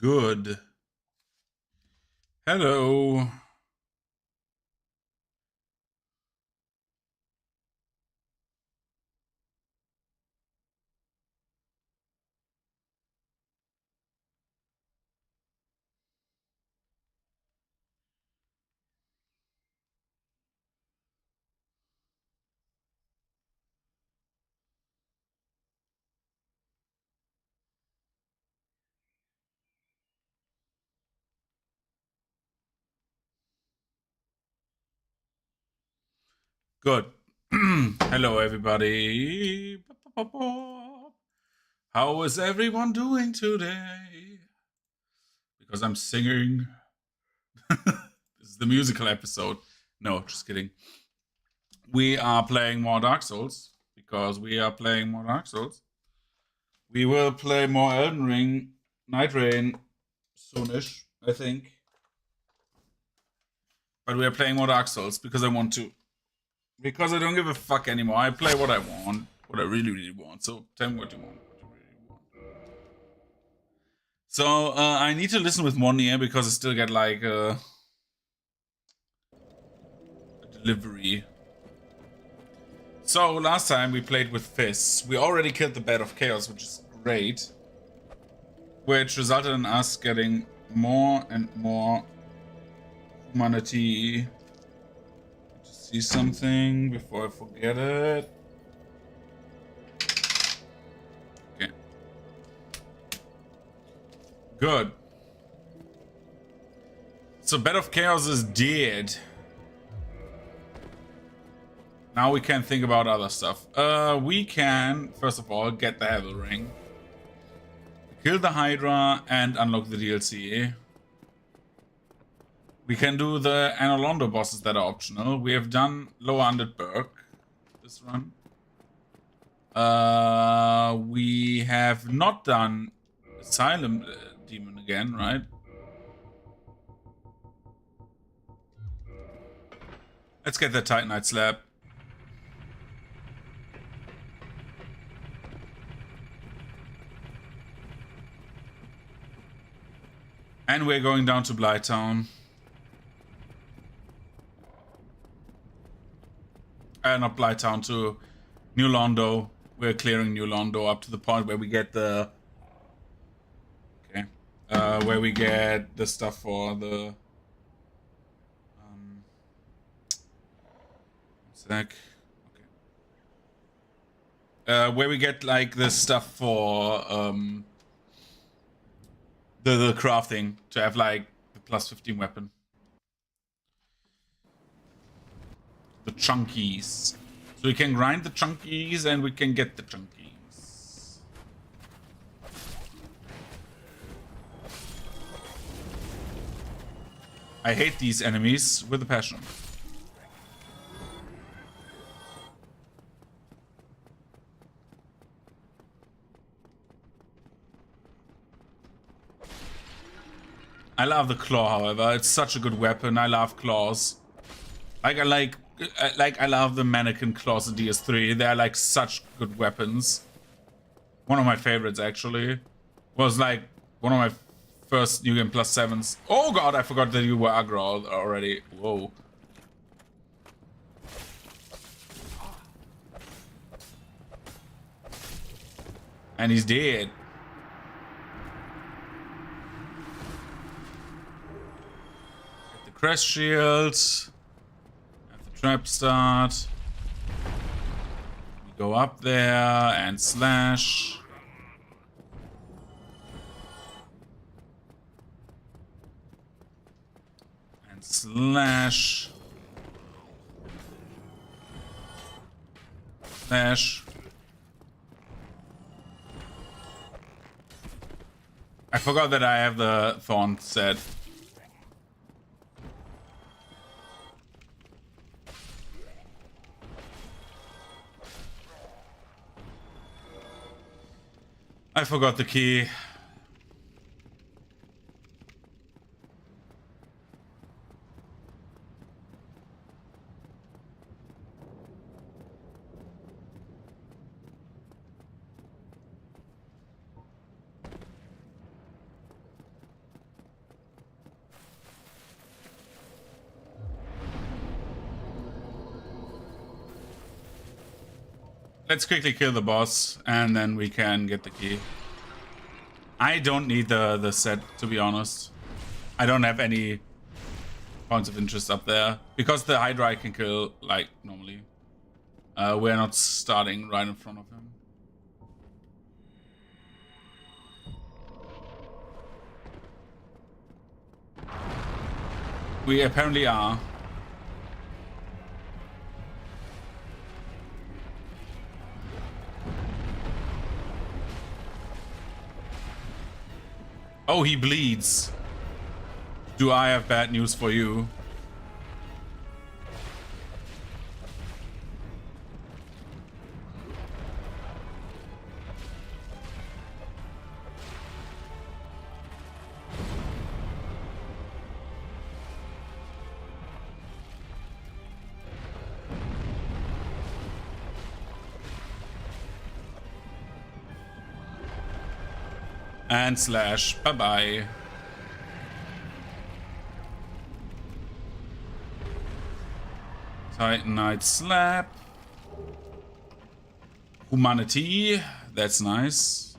Good. Hello. Good. Hello, everybody. How is everyone doing today? Because I'm singing. This is the musical episode. No, just kidding. We are playing more Dark Souls because we are playing more Dark Souls. We will play more Elden Ring, Night Rain soonish, I think. But we are playing more Dark Souls because I want to. Because I don't give a fuck anymore. I play what I want. What I really, really want. So tell me what you want. What you really want. So I need to listen with one ear because I still get like a delivery. So last time we played with fists. We already killed the Bed of Chaos, which is great. Which resulted in us getting more and more humanity. Just see something before I forget it. Okay. Good. So Bed of Chaos is dead. Now we can think about other stuff. We can, first of all, get the Hevel Ring. Kill the Hydra and unlock the DLC. We can do the Anolondo bosses that are optional. We have done Lower Undead Burg this run. We have not done Asylum Demon again, right? Let's get the Titanite Slab. And we're going down to Blighttown. Not Blighttown, to New Londo. We're clearing New Londo up to the point where we get the... Okay. Where we get the stuff for the... Sec. Okay. Where we get, like, the stuff for, the crafting to have, like, the plus 15 weapon. The chunkies. So we can grind the chunkies and we can get the chunkies. I hate these enemies with a passion. I love the claw, however. It's such a good weapon. I love claws. I love the mannequin claws in DS3. They're like such good weapons. One of my favorites, actually. Was like one of my first New Game Plus 7s. Oh god, I forgot that you were aggro already. Whoa. And he's dead. Get the crest shield. Have the trap start. We go up there and slash. And slash. Slash. I forgot that I have the Thorn set. I forgot the key. Let's quickly kill the boss, and then we can get the key. I don't need the set, to be honest. I don't have any points of interest up there. Because the Hydra I can kill, like, normally. We're not starting right in front of him. We apparently are. Oh, he bleeds. Do I have bad news for you? And slash. Bye-bye. Titanite slap. Humanity. That's nice.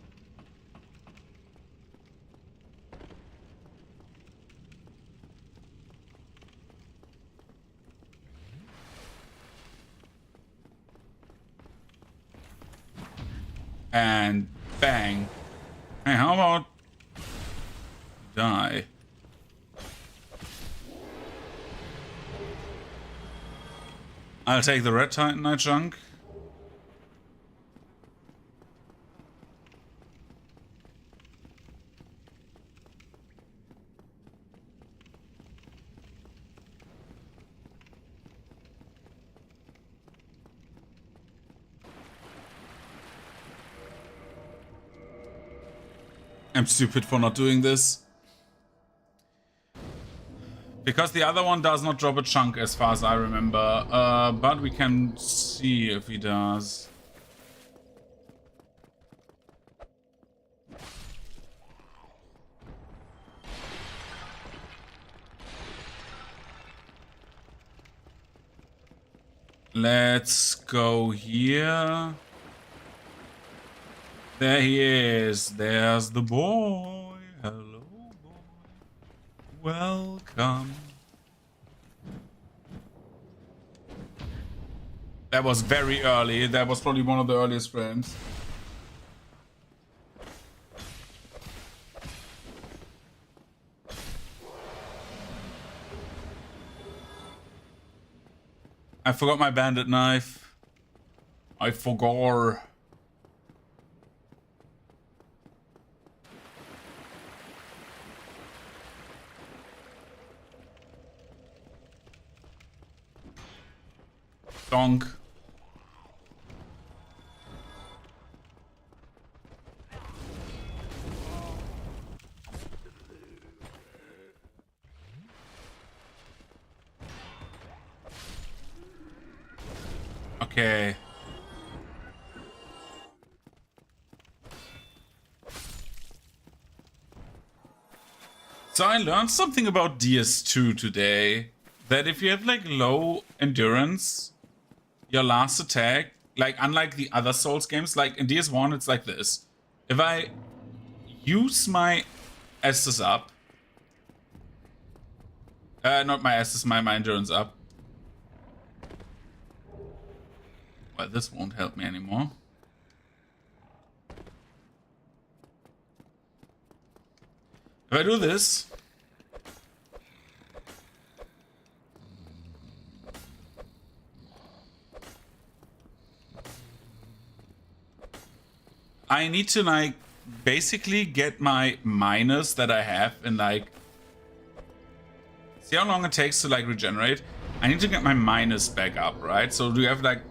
And bang. Hey, how about die? I'll take the red Titanite chunk. I'm stupid for not doing this. Because the other one does not drop a chunk as far as I remember. But we can see if he does. Let's go here. There he is. There's the boy. Hello, boy. Welcome. That was very early. That was probably one of the earliest frames. I forgot my bandit knife. I forgot. Donk. Okay. So I learned something about DS2 today. That if you have like low endurance, your last attack, like unlike the other Souls games, like in DS1 it's like this. If I use my Estus up, not my Estus, my endurance up. Well, this won't help me anymore. If I do this, I need to like basically get my minus that I have in like, see how long it takes to like regenerate. I need to get my minus back up, right? So do you have like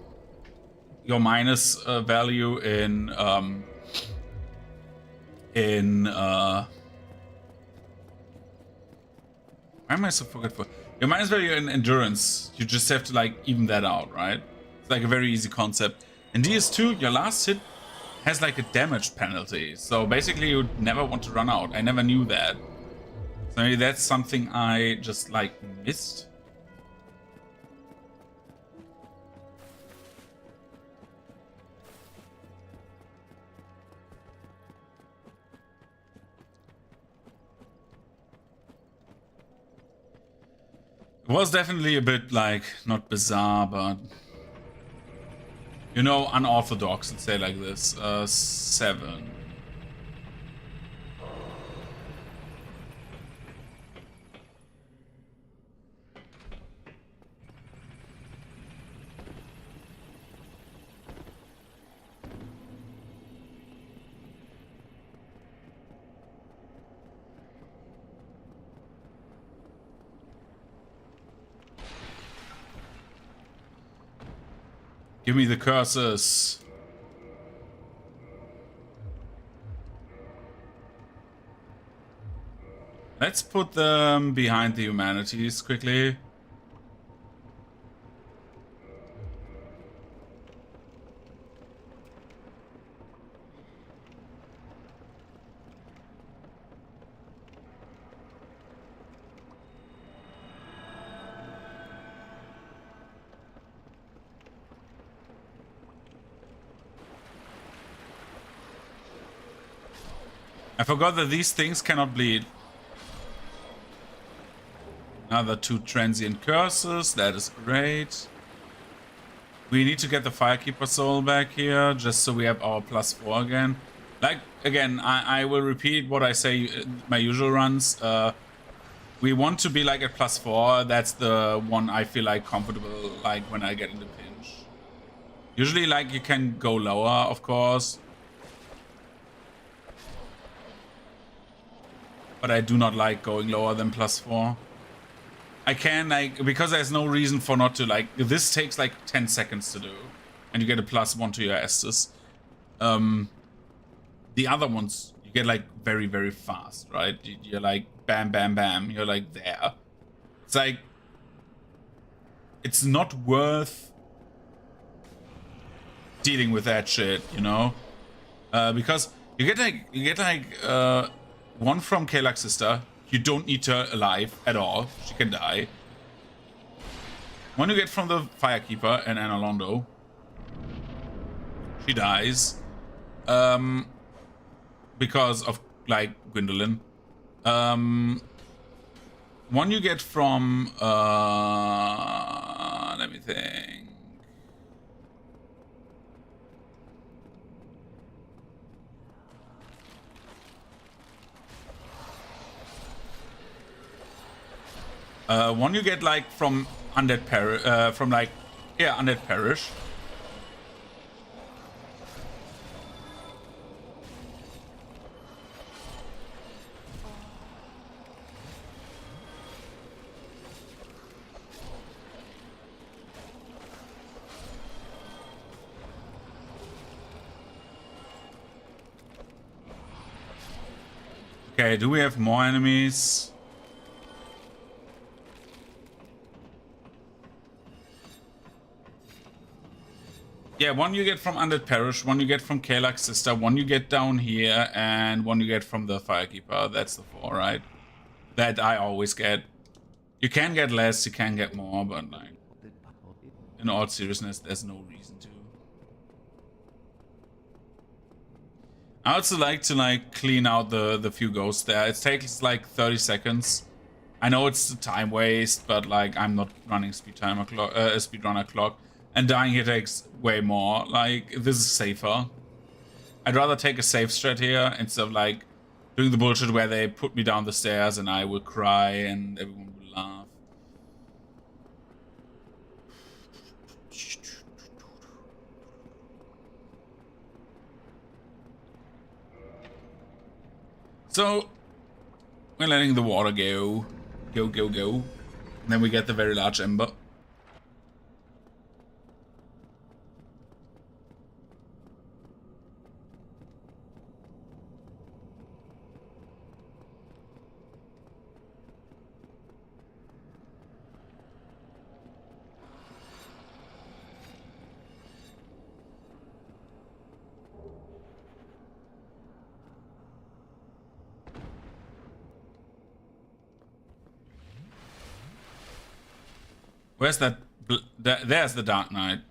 your minus value in why am I so forgetful? Your minus value in endurance, you just have to like even that out, right? It's like a very easy concept. In DS2, your last hit has like a damage penalty, so basically you never want to run out. I never knew that. So maybe that's something I just like missed. It was definitely a bit like, not bizarre, but you know, unorthodox, let's say like this. 7. Give me the curses. Let's put them behind the humanities quickly. I forgot that these things cannot bleed. Another 2 transient curses. That is great. We need to get the Firekeeper soul back here, just so we have our +4 again. Like, again, I will repeat what I say in my usual runs. We want to be like at +4. That's the one I feel like comfortable, like when I get in the pinch. Usually, like, you can go lower, of course. But I do not like going lower than +4. I can, like, because there's no reason for not to, like, this takes like 10 seconds to do. And you get a +1 to your Estus. The other ones, you get like very, very fast, right? You're like, bam, bam, bam. You're like there. It's like, it's not worth dealing with that shit, you know? Because you get like, 1 from Kalak's sister. You don't need her alive at all. She can die. 1 you get from the Firekeeper and Analondo. She dies. Because of, like, Gwendolyn. 1 you get from, let me think. One you get like from Undead Parish, Undead Parish. Okay, do we have more enemies? Yeah, 1 you get from Undead Parish, 1 you get from Kalak's sister, 1 you get down here, and 1 you get from the Firekeeper. That's the 4, right? That I always get. You can get less, you can get more, but like, in all seriousness, there's no reason to. I also like to like clean out the few ghosts there. It takes like 30 seconds. I know it's a time waste, but like I'm not running speedrunner clock. And dying here takes way more. Like, this is safer. I'd rather take a safe strat here instead of like doing the bullshit where they put me down the stairs and I will cry and everyone will laugh. So, we're letting the water go. Go, go, go. And then we get the very large ember. Where's that? There's the Dark Knight.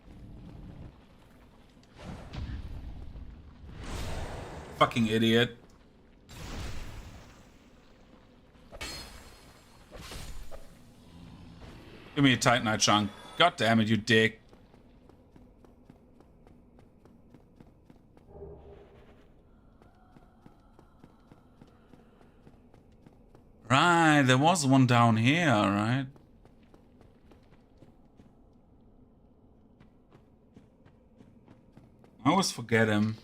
Fucking idiot. Give me a Titanite chunk. God damn it, you dick. Right, there was one down here, right? I always forget him.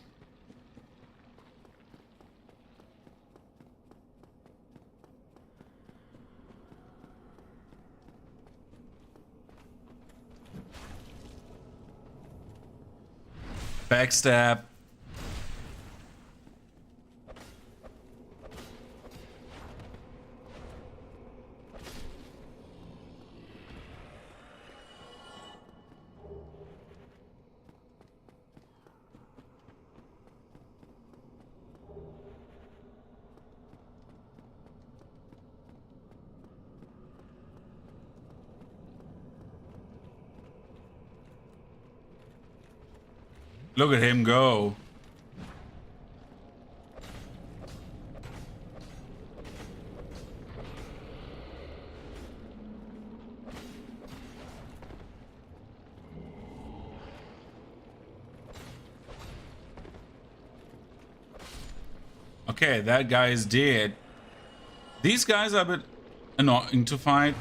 Backstab. Look at him go. Okay, that guy is dead. These guys are a bit annoying to fight.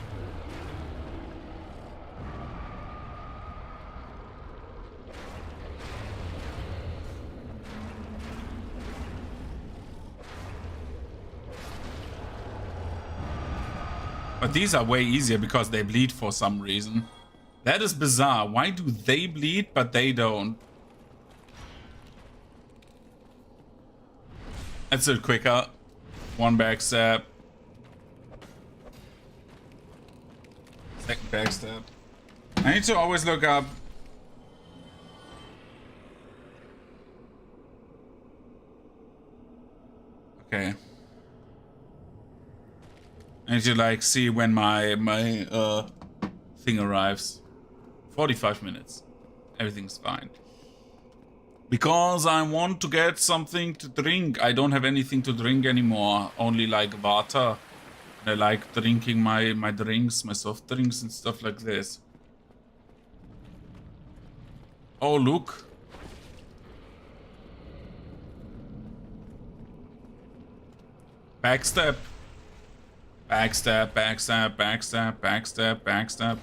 But these are way easier because they bleed for some reason. That is bizarre. Why do they bleed but they don't? That's it quicker. One backstab. Second backstab. I need to always look up. Okay. I need to like see when my thing arrives. 45 minutes. Everything's fine. Because I want to get something to drink. I don't have anything to drink anymore. Only like water. I like drinking my drinks, my soft drinks and stuff like this. Oh, look. Backstab. Backstab, backstab, backstab, backstab, backstab.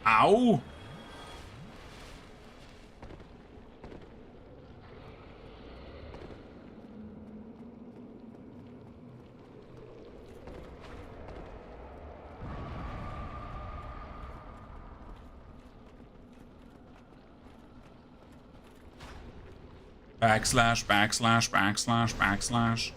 Ow! Backslash, backslash, backslash, backslash.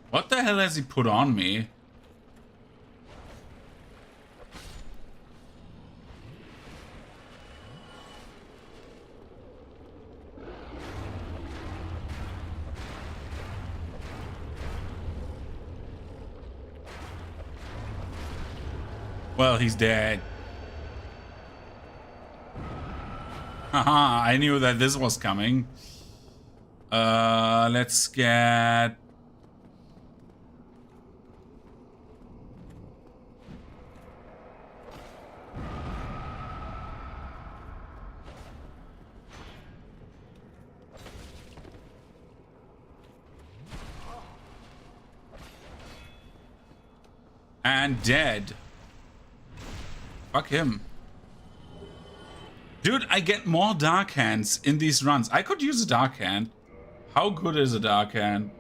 What the hell has he put on me? Well, he's dead. Haha, I knew that this was coming. Let's get... And dead. Fuck him. Dude, I get more dark hands in these runs. I could use a dark hand. How good is a dark hand?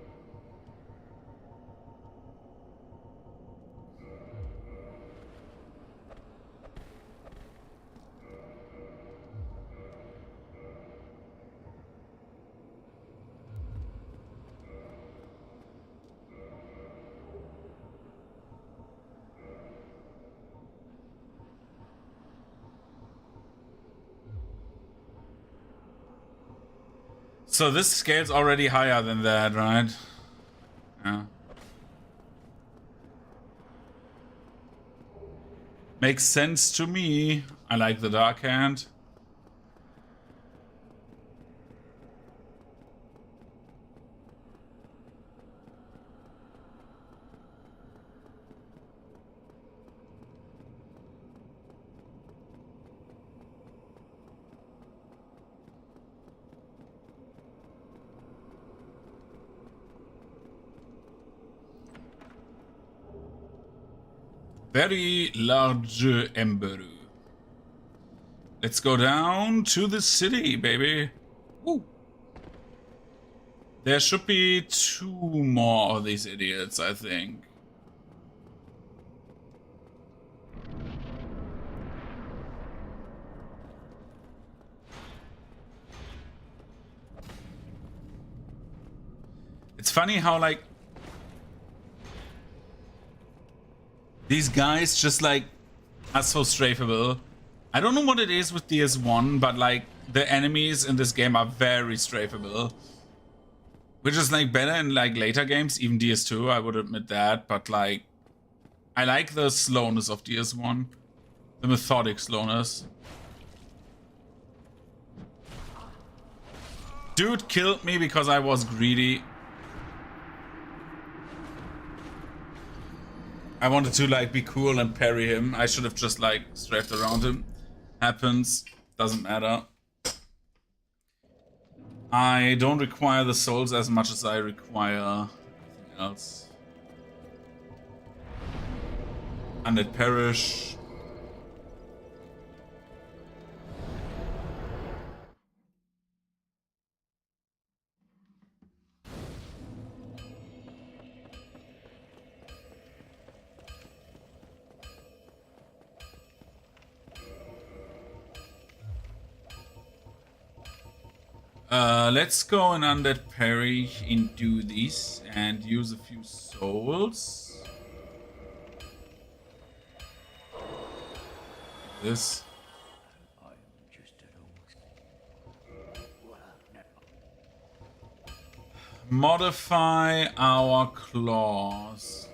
So this scale's already higher than that, right? Yeah. Makes sense to me. I like the dark hand. Very large ember. Let's go down to the city, baby. Woo. There should be 2 more of these idiots, I think. It's funny how, like, these guys just, like, are so strafable. I don't know what it is with DS1, but, like, the enemies in this game are very strafable. Which is, like, better in, like, later games, even DS2, I would admit that. But, like, I like the slowness of DS1. The methodic slowness. Dude killed me because I was greedy. I wanted to, like, be cool and parry him. I should have just, like, strafed around him. Happens. Doesn't matter. I don't require the souls as much as I require everything else. Undead perish. Let's go and undead parry and do this and use a few souls. This. Modify our claws.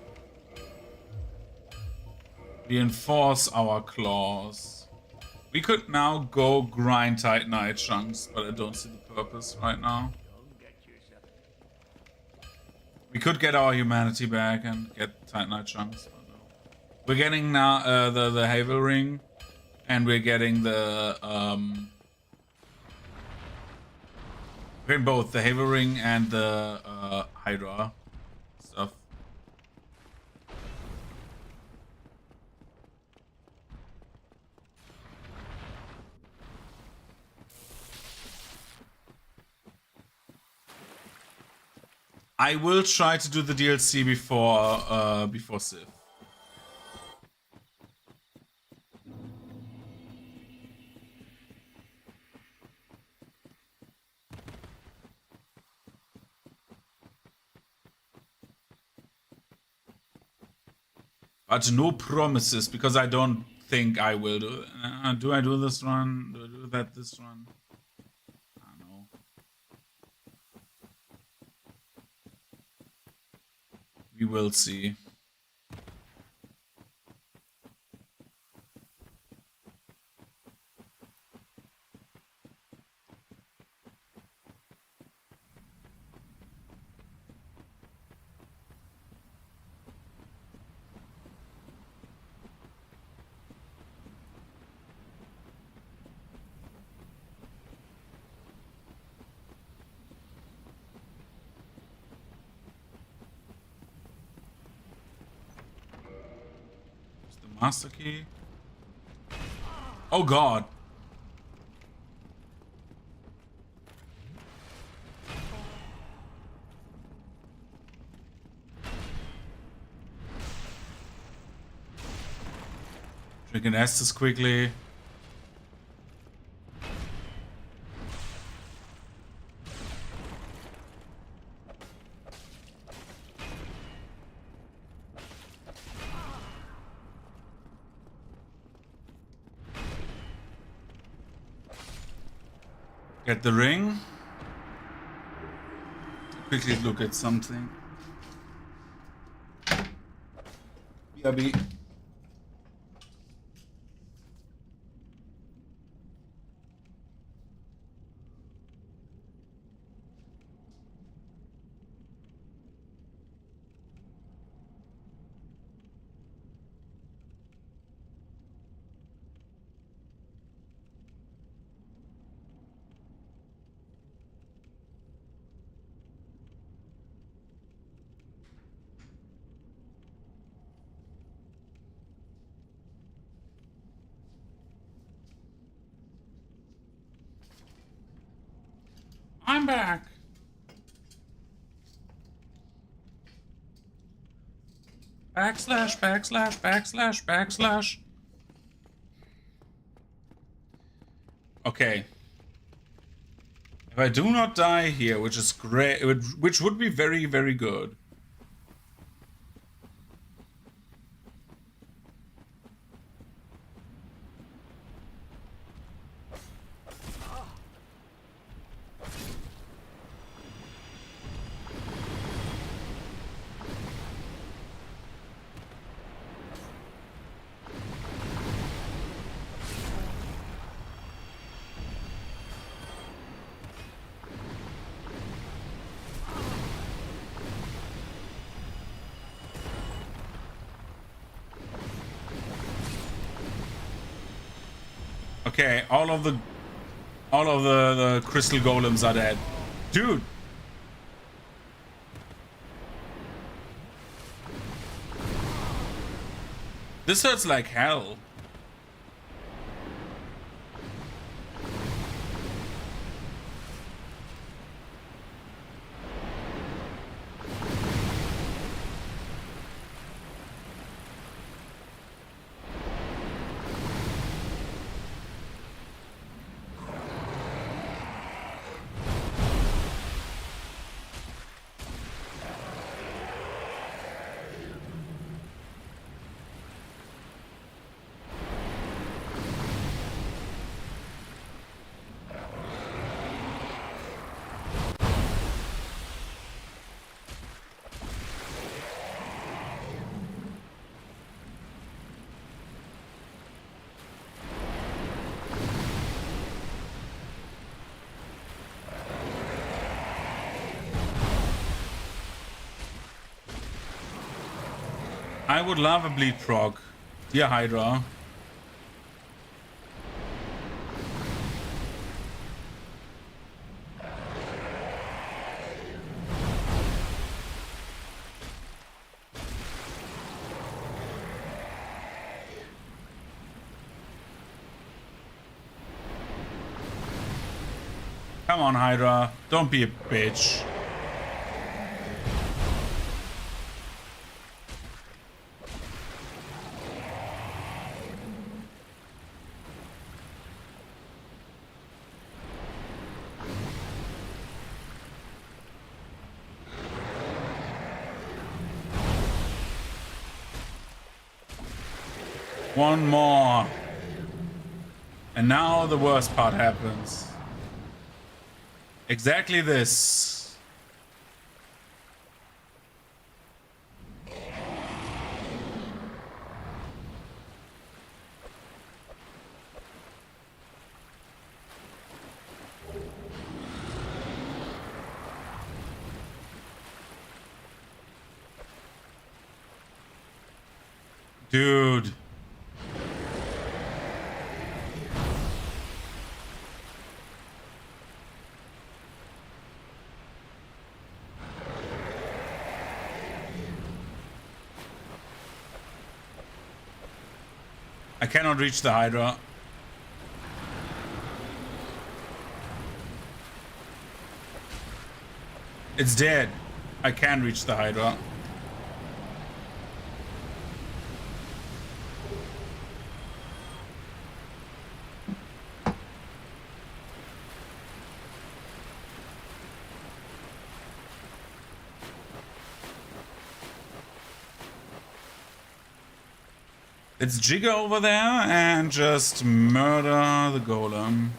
Reinforce our claws. We could now go grind Titanite chunks, but I don't see the purpose right now. We could get our humanity back and get Titanite chunks, but no. We're getting now the Havel Ring, and we're getting the we're getting both the Havel Ring and the Hydra stuff. I will try to do the DLC before Civ. But no promises, because I don't think I will do it. Do I do this run? Do I do that this run? I don't know. We will see. Master key. Oh god. Drinking Estus quickly. Get the ring. Quickly look at something. BRB. I'm back. Backslash, backslash, backslash, backslash. Okay. If I do not die here, which is great, which would be very, very good. Okay, all of the crystal golems are dead. Dude. This hurts like hell. I would love a bleed proc. Dear Hydra. Come on, Hydra. Don't be a bitch. One more. And now the worst part happens. Exactly this. Dude. I cannot reach the Hydra. It's dead. I can reach the Hydra. Let's jigger over there and just murder the golem.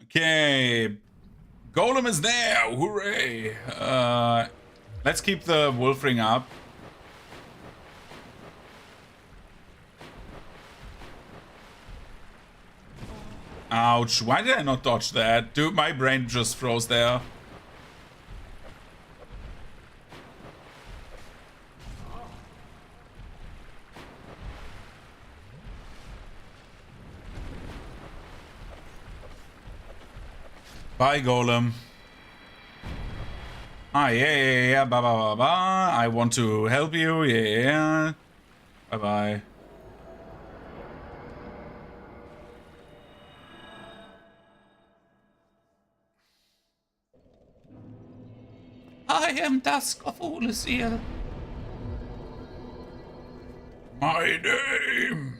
Okay, golem is there, hooray! Let's keep the wolf ring up. Ouch, why did I not dodge that? Dude, my brain just froze there. Bye, Golem. Ah, yeah, bye, bye, bye, bye. I want to help you, yeah. Bye-bye. I am Dusk of Ulusil. My name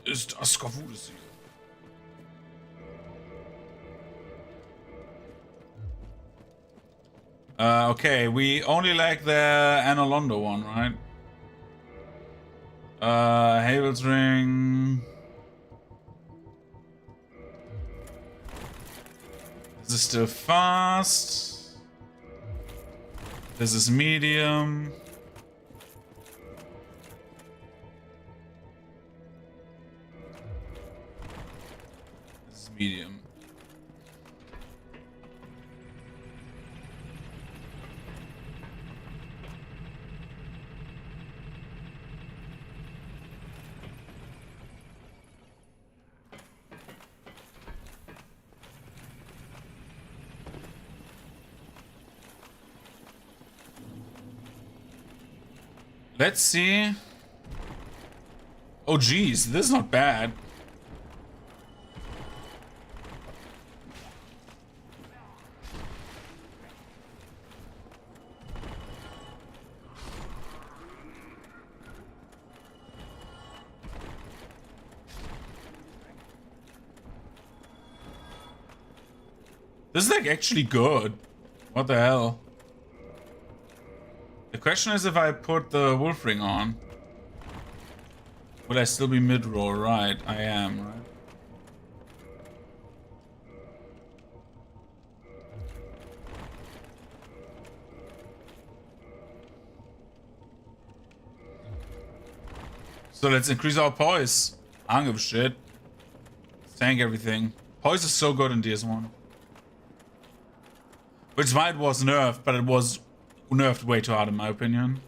is Dusk of Ulusil. Okay, we only like the Anolondo one, right? Havel's Ring. This is still fast. This is medium. This is medium. Let's see. Oh geez, this is not bad. This is like actually good. What the hell? The question is if I put the wolf ring on. Will I still be mid-roll? Right, I am, right? So let's increase our poise. I don't give a shit. Let's tank everything. Poise is so good in DS1. Which is why it was nerfed, but it was nerfed way too hard in my opinion.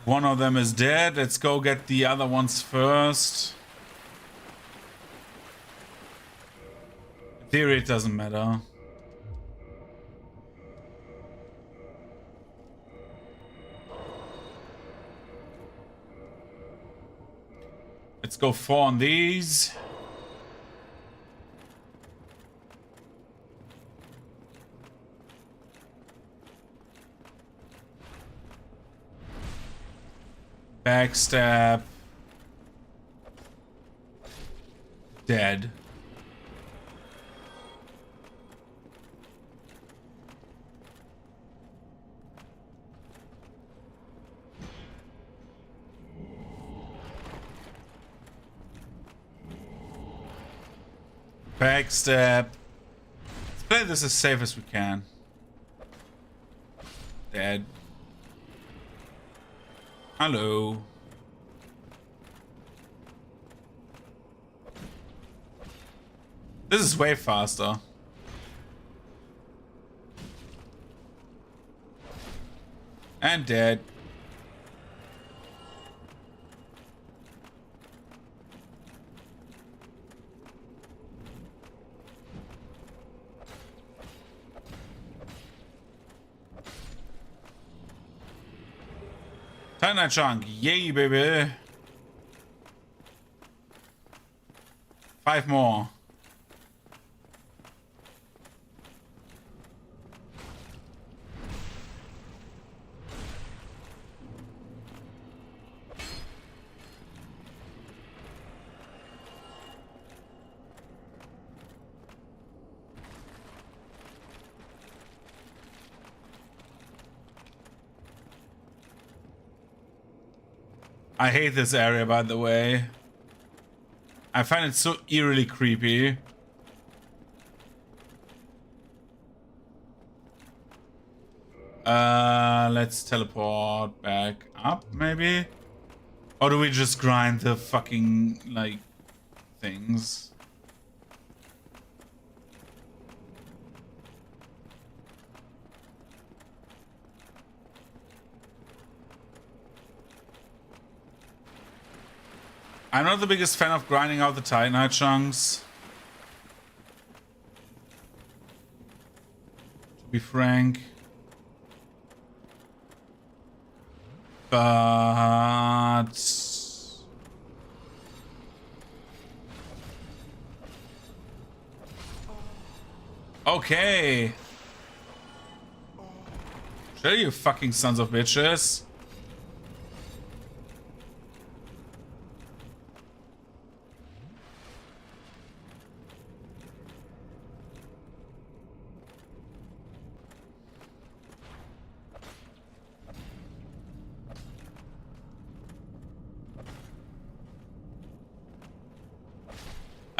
One of them is dead. Let's go get the other ones first. In theory, it doesn't matter. Let's go 4 on these. Backstab. Dead. Backstab. Let's play this as safe as we can. Dead. Hello. This is way faster. And dead. Tiny chunk, yay baby. 5 more. I hate this area, by the way. I find it so eerily creepy. Let's teleport back up, maybe? Or do we just grind the fucking, like, things? I'm not the biggest fan of grinding out the Titanite chunks. To be frank. But... okay. Chill, you fucking sons of bitches.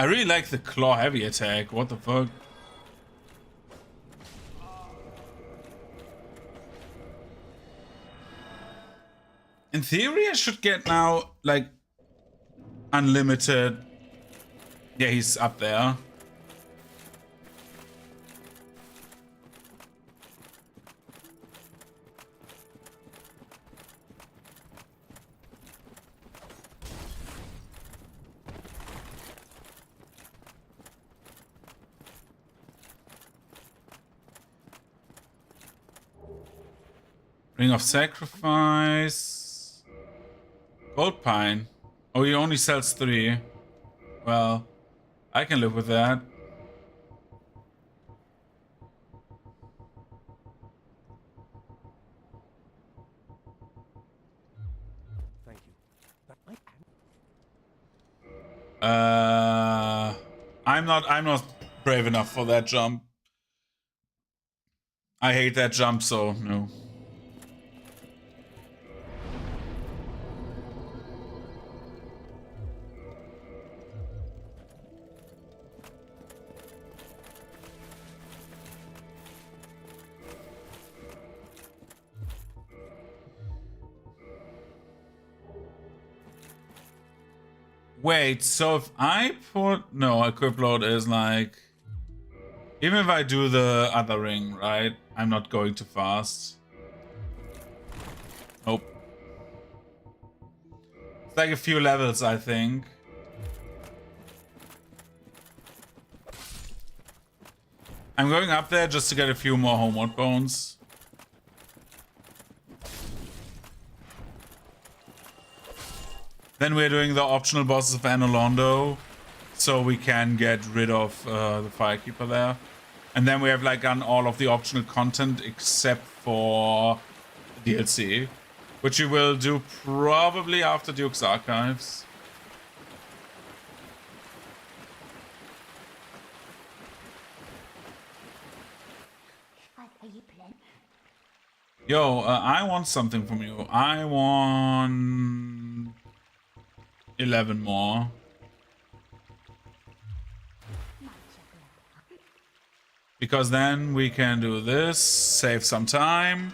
I really like the claw heavy attack. What the fuck? In theory, I should get now, like, unlimited. Yeah, he's up there. Ring of Sacrifice. Gold Pine. Oh, he only sells 3. Well, I can live with that. Thank you. I'm not brave enough for that jump. I hate that jump, so no. Wait, so if I put... no, equip load is like... even if I do the other ring, right? I'm not going too fast. Nope. It's like a few levels, I think. I'm going up there just to get a few more homeward bones. Then we're doing the optional bosses of Anolondo, so we can get rid of the Firekeeper there. And then we have like done all of the optional content except for the DLC, which we will do probably after Duke's Archives. Yo, I want something from you. I want 11 more. Because then we can do this, save some time,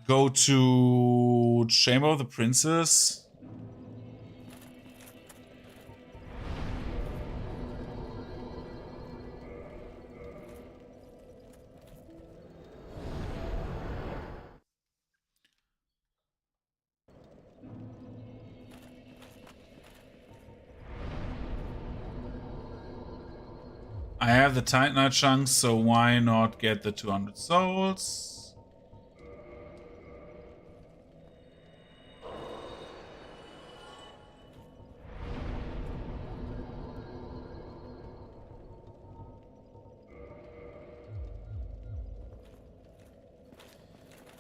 go to Chamber of the Princess. I have the Titanite chunks, so why not get the 200 souls?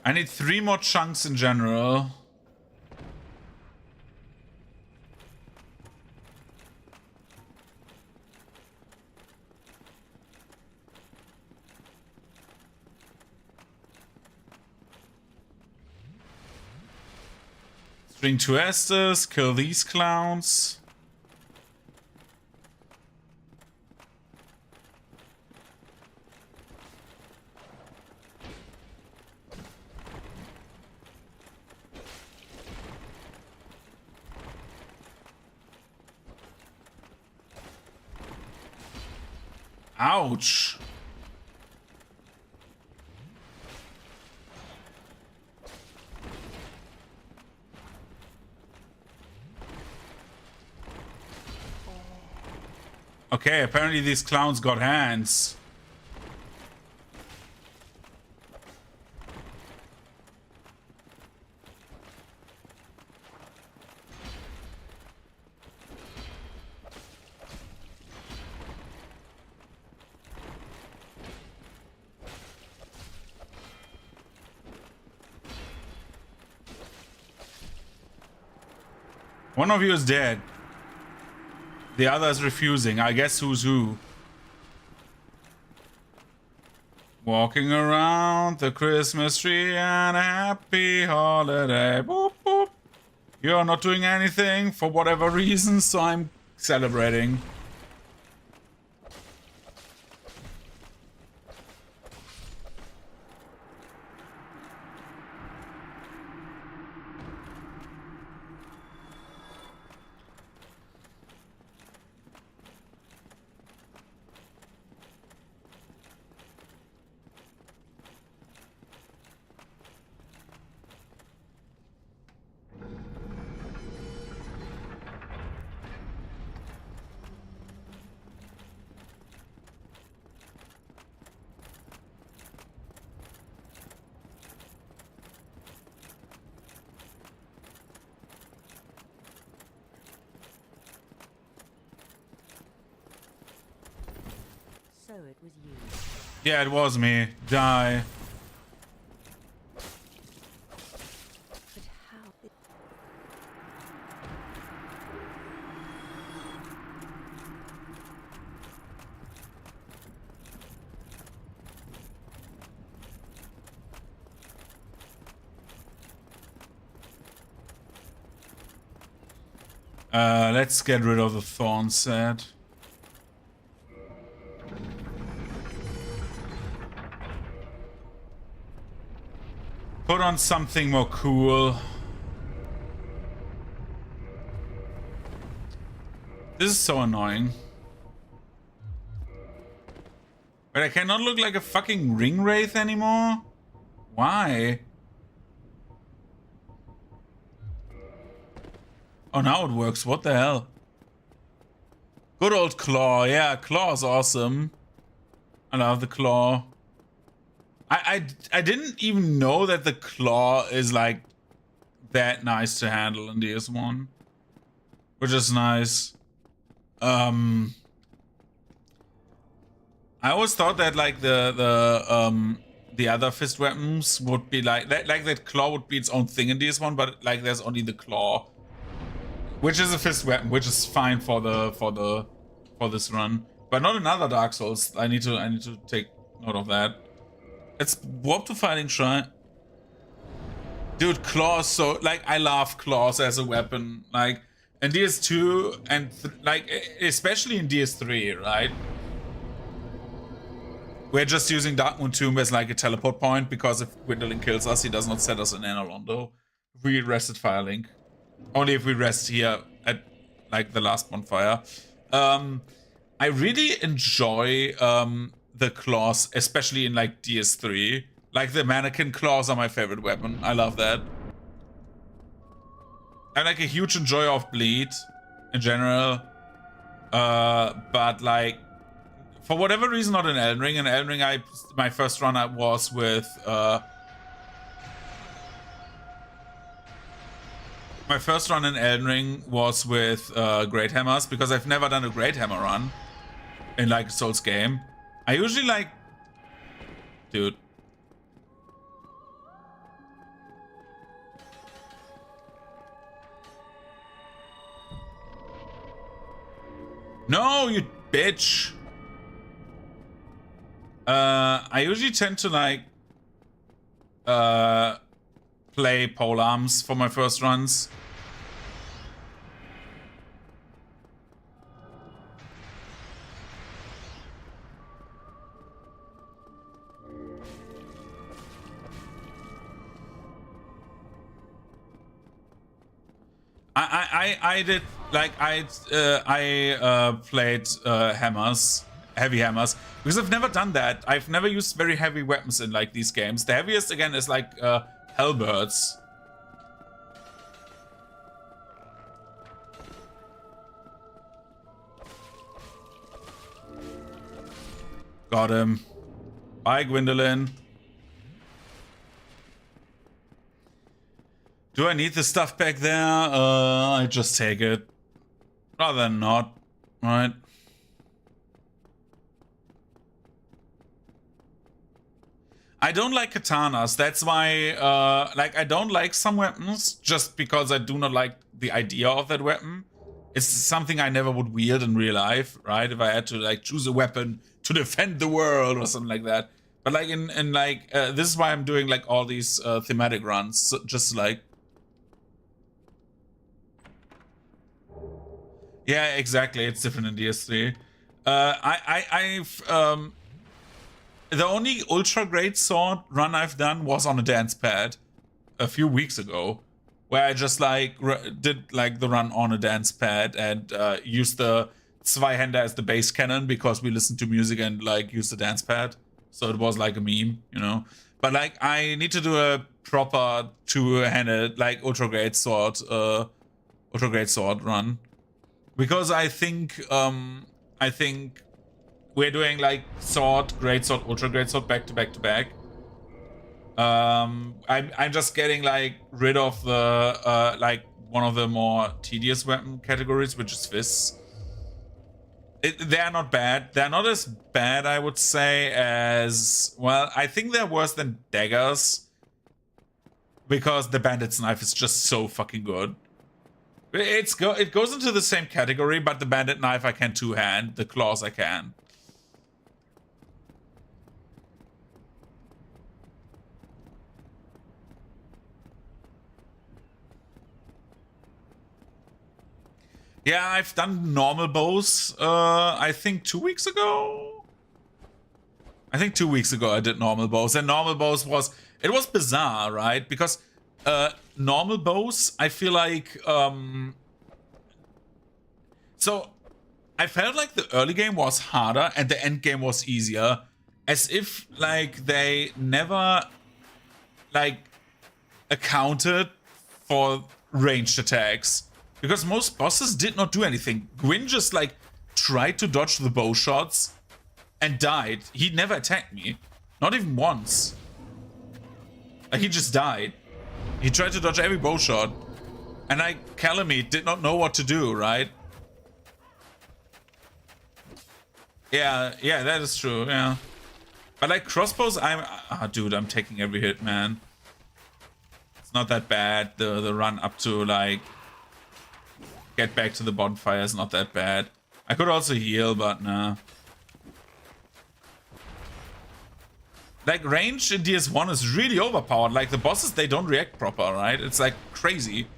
I need 3 more chunks in general. String 2 Estes, kill these clowns. Ouch. Okay, apparently these clowns got hands. One of you is dead. The other is refusing. I guess who's who. Walking around the Christmas tree and a happy holiday. Boop, boop. You're not doing anything for whatever reason, so I'm celebrating. So it was you. Yeah, it was me. Die. But how? Let's get rid of the thorn set. Put on something more cool. This is so annoying. But I cannot look like a fucking ring wraith anymore? Why? Oh, now it works. What the hell? Good old claw. Yeah, claw is awesome. I love the claw. I didn't even know that the claw is like that nice to handle in DS1, which is nice. I always thought that like the other fist weapons would be like that claw would be its own thing in DS1, but like there's only the claw, which is a fist weapon, which is fine for this run, but not in other Dark Souls. I need to take note of that. Let's warp to fighting shrine. Dude, claws, so like I love claws as a weapon. Like in DS2 and like especially in DS3, right? We're just using Darkmoon Tomb as like a teleport point because if Gwendolyn kills us, he does not set us in Anor Londo. We rested Firelink. Only if we rest here at like the last bonfire. I really enjoy the claws, especially in like DS3. Like the mannequin claws are my favorite weapon. I love that. I'm like a huge enjoyer of bleed in general. But like for whatever reason not in Elden Ring. In Elden Ring my first run was with my first run in Elden Ring was with Great Hammers because I've never done a Great Hammer run in like a Souls game. I usually like... Dude. No, you bitch. I usually tend to like play polearms for my first runs. I did like I played hammers heavy hammers, because I've never done that. I've never used very heavy weapons in like these games. The heaviest again is like halberds. Got him. Bye, Gwendolyn. Do I need the stuff back there? I just take it. Rather than not, right? I don't like katanas. That's why, like, I don't like some weapons just because I do not like the idea of that weapon. It's something I never would wield in real life, right? If I had to, like, choose a weapon to defend the world or something like that. But, like, in like, this is why I'm doing, like, all these thematic runs. So just, like... Yeah, exactly. It's different in DS3. The only ultra great sword run I've done was on a dance pad a few weeks ago, where I just like did like the run on a dance pad and used the Zweihänder as the base cannon because we listened to music and like used the dance pad. So it was like a meme, you know. But like I need to do a proper two-handed like ultra great sword run, because I think we're doing like sword, great sword, ultra great sword back to back to back. I'm just getting like rid of the like one of the more tedious weapon categories, which is fists. They're not bad. They're not as bad, I would say, as, well, I think they're worse than daggers, because the bandit's knife is just so fucking good. It goes into the same category, but the bandit knife I can two-hand, the claws I can. Yeah, I've done normal bows, I think 2 weeks ago? I think 2 weeks ago I did normal bows, and normal bows was bizarre, right? Because normal bows, I feel like, so I felt like the early game was harder and the end game was easier, as if like they never like accounted for ranged attacks. Because most bosses did not do anything. Gwyn just like tried to dodge the bow shots and died. He never attacked me. Not even once. Like, he just died. He tried to dodge every bow shot. And like Calamite did not know what to do, right? Yeah, that is true, yeah. But like crossbows, dude, I'm taking every hit, man. It's not that bad. The run up to like get back to the bonfire is not that bad. I could also heal, but nah. Like, range in DS1 is really overpowered. Like, the bosses, they don't react proper, right? It's like crazy.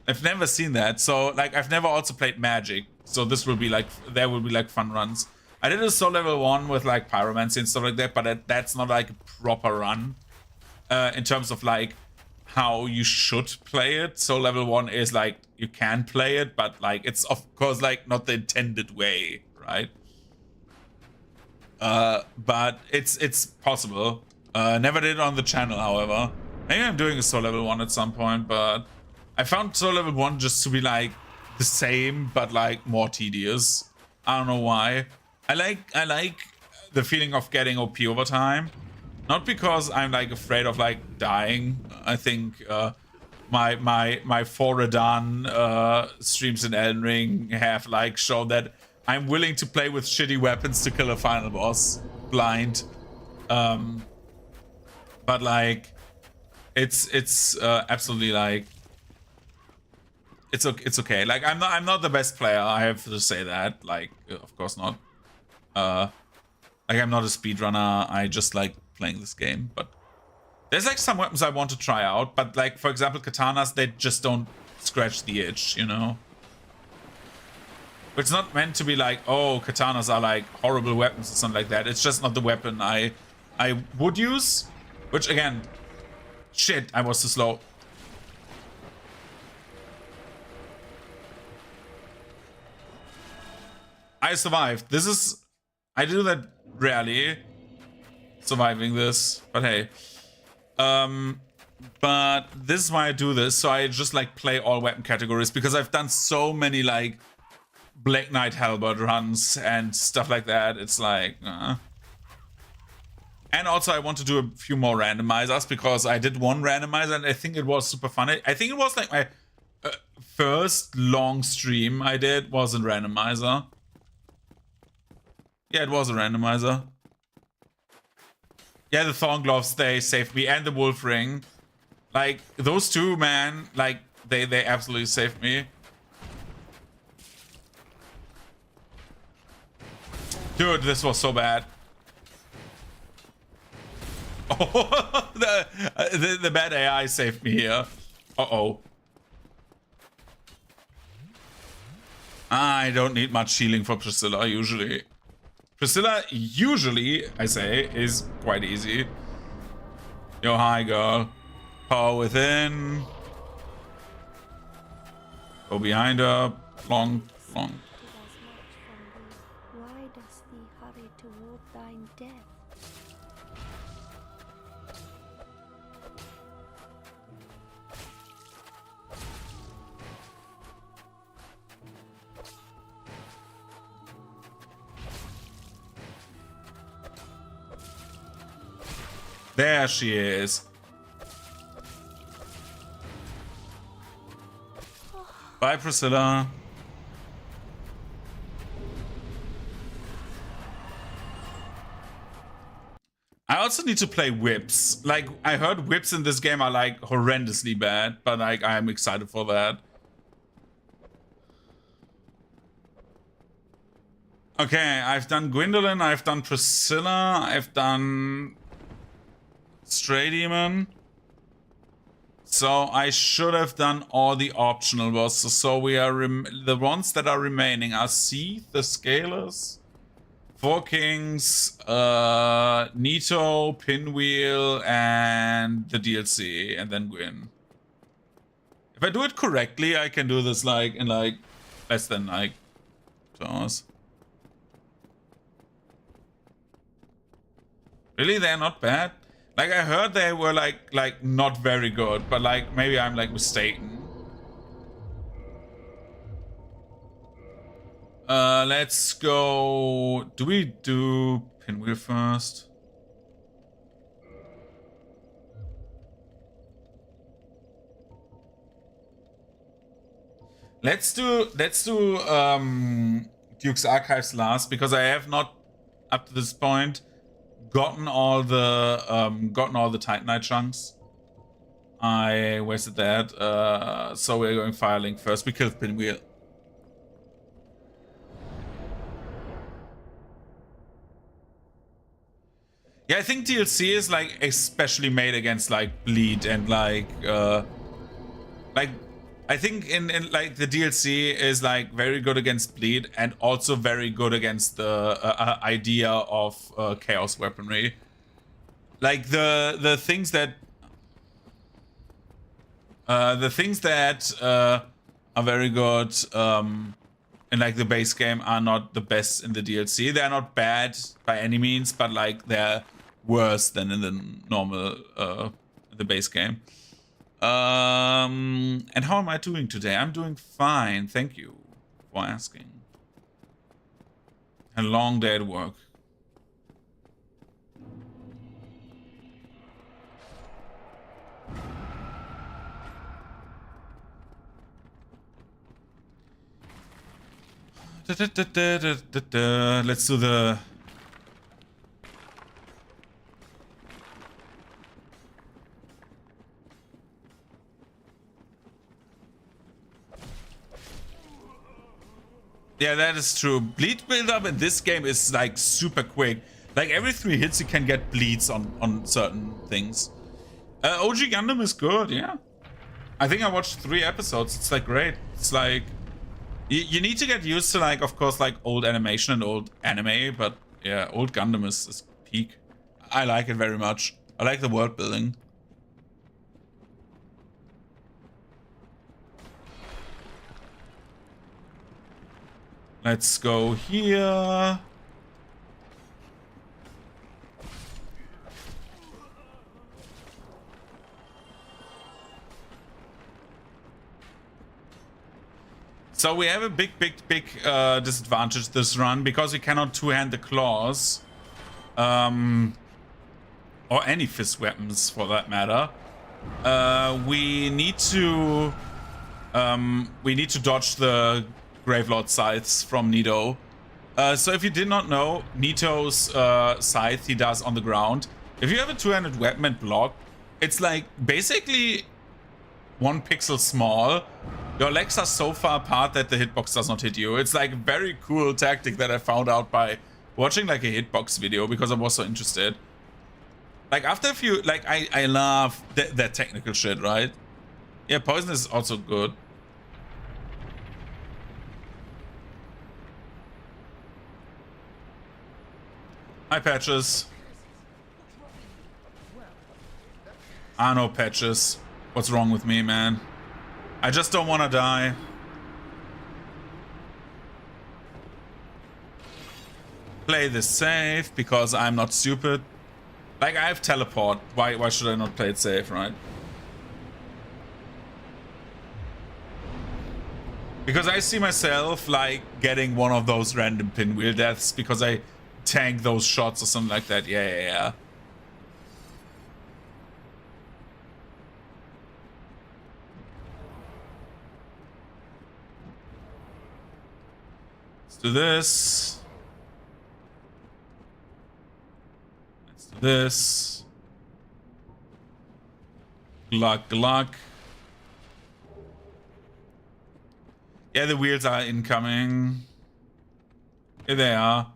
I've never seen that. So, like, I've never also played Magic. So this will be like, there will be like fun runs. I did a soul level 1 with like pyromancy and stuff like that, but that's not like a proper run. In terms of like how you should play it. So level 1 is like, you can play it, but like, it's of course like not the intended way, right? But it's possible. Never did it on the channel, however. Maybe I'm doing a soul level 1 at some point, but I found soul level 1 just to be like the same, but like more tedious. I don't know why. I like the feeling of getting OP over time. Not because I'm like afraid of like dying. I think my Foredan streams in Elden Ring have like shown that I'm willing to play with shitty weapons to kill a final boss blind. But like it's absolutely like it's okay. Like I'm not the best player, I have to say that. Like, of course not. Like, I'm not a speedrunner. I just like playing this game, but there's like some weapons I want to try out, but like, for example, katanas, they just don't scratch the itch, you know? It's not meant to be like, oh, katanas are like horrible weapons or something like that. It's just not the weapon I would use, which again, shit, I was too slow. I survived. This is I do that rarely, surviving this, but hey. But this is why I do this, so I just like play all weapon categories, because I've done so many like Black Knight Halberd runs and stuff like that. It's like, And also I want to do a few more randomizers, because I did one randomizer and I think it was super fun. I think it was like my first long stream I did was a randomizer. Yeah, it was a randomizer. Yeah, the Thorn Gloves, they saved me, and the Wolf Ring. Like, those two, man, like, they absolutely saved me. Dude, this was so bad. Oh, the bad AI saved me here. Uh-oh. I don't need much healing for Priscilla, usually. Priscilla, usually, I say, is quite easy. Yo, hi, girl. Power within. Go behind her. Long. Why dost thee hurry toward thine death? There she is. Bye, Priscilla. I also need to play whips. Like, I heard whips in this game are like horrendously bad, but like I'm excited for that. Okay, I've done Gwendolyn, I've done Priscilla, I've done Stray Demon. So I should have done all the optional bosses. So we are the ones that are remaining are Seath, the Scalers, Four Kings, Nito, Pinwheel, and the DLC, and then Gwyn. If I do it correctly, I can do this like in like less than like 2 hours. Really, they're not bad. Like, I heard they were like not very good, but like maybe I'm like mistaken. Let's go. Do we do Pinwheel first? Let's do Duke's Archives last, because I have not up to this point gotten all the Titanite chunks. I wasted that. So we're going Firelink first. We killed Pinwheel. Yeah, I think DLC is like especially made against like bleed and like I think in like the DLC is like very good against bleed and also very good against the idea of chaos weaponry. Like the things that are very good in like the base game are not the best in the DLC. They're not bad by any means, but like they're worse than in the normal the base game. And how am I doing today? I'm doing fine, thank you for asking. A long day at work. Let's do the... Yeah, that is true. Bleed build-up in this game is like super quick. Like every 3 hits you can get bleeds on certain things. OG Gundam is good, yeah. I think I watched 3 episodes. It's like great. It's like... You need to get used to like, of course, like old animation and old anime, but yeah, old Gundam is peak. I like it very much. I like the world building. Let's go here. So we have a big disadvantage this run because we cannot two-hand the claws. Or any fist weapons for that matter. We need to dodge the Gravelord scythes from Nito. So if you did not know, Nito's scythe he does on the ground. If you have a two-handed weapon and block, it's like basically 1 pixel small. Your legs are so far apart that the hitbox does not hit you. It's like a very cool tactic that I found out by watching like a hitbox video because I was so interested. Like after a few, like I love that technical shit, right? Yeah, poison is also good. Hi, Patches. I know, Patches. What's wrong with me, man? I just don't want to die. Play this safe because I'm not stupid. Like, I have teleport. Why should I not play it safe, right? Because I see myself, like, getting one of those random pinwheel deaths because I tank those shots or something like that. Yeah. Let's do this. Let's do this. Gluck. Yeah, the wheels are incoming. Here they are.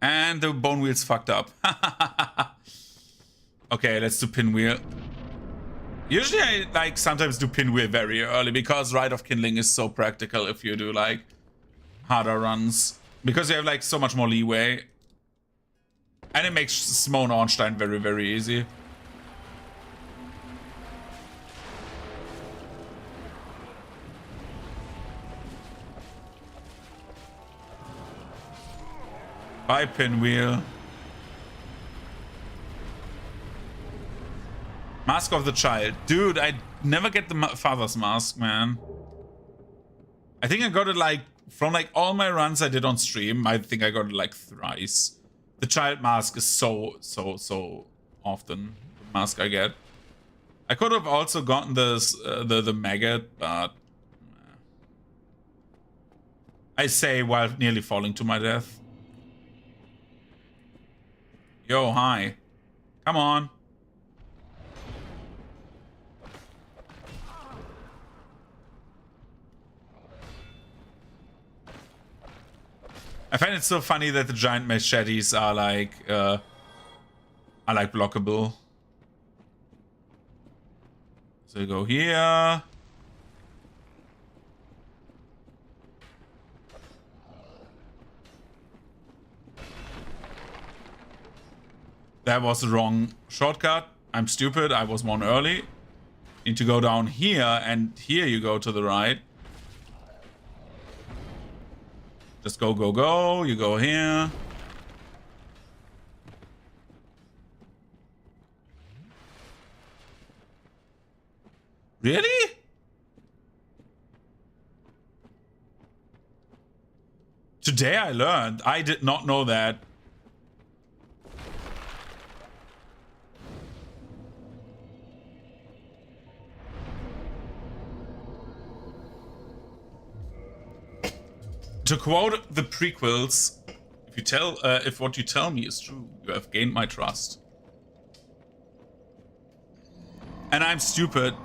And the bone wheel's fucked up. Okay, let's do pinwheel. Usually I like sometimes do pinwheel very early because Rite of Kindling is so practical if you do like harder runs. Because you have like so much more leeway. And it makes Simone Ornstein very, very easy. Bye, Pinwheel. Mask of the Child. Dude, I never get the father's mask, man. I think I got it like, from like all my runs I did on stream, I think I got it like thrice. The child mask is so often the mask I get. I could have also gotten this the maggot, but I say while nearly falling to my death. Yo, hi. Come on. I find it so funny that the giant machetes are like blockable. So you go here. That was the wrong shortcut. I'm stupid. I was one early. Need to go down here, and here you go to the right. Just go. You go here. Really? Today I learned. I did not know that. To quote the prequels, if what you tell me is true, you have gained my trust. And I'm stupid.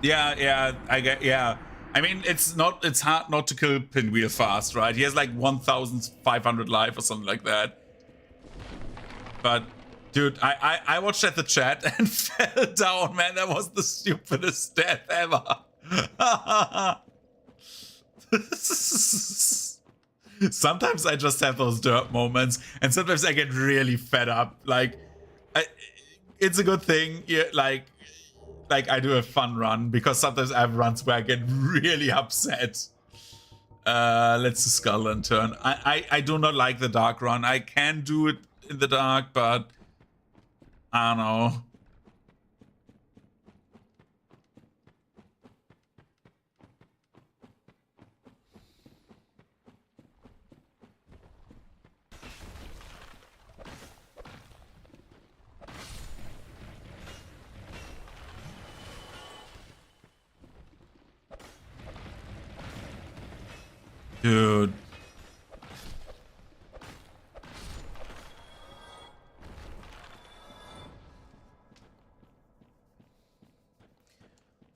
Yeah, I get, yeah. I mean, it's hard not to kill Pinwheel fast, right? He has like 1,500 life or something like that. But, dude, I watched at the chat and fell down, man. That was the stupidest death ever. Sometimes I just have those dirt moments, and sometimes I get really fed up. Like, it's a good thing, yeah, like I do a fun run, because sometimes I have runs where I get really upset. Let's do Skull Lantern. I do not like the dark run. I can do it in the dark, but I don't know. Dude.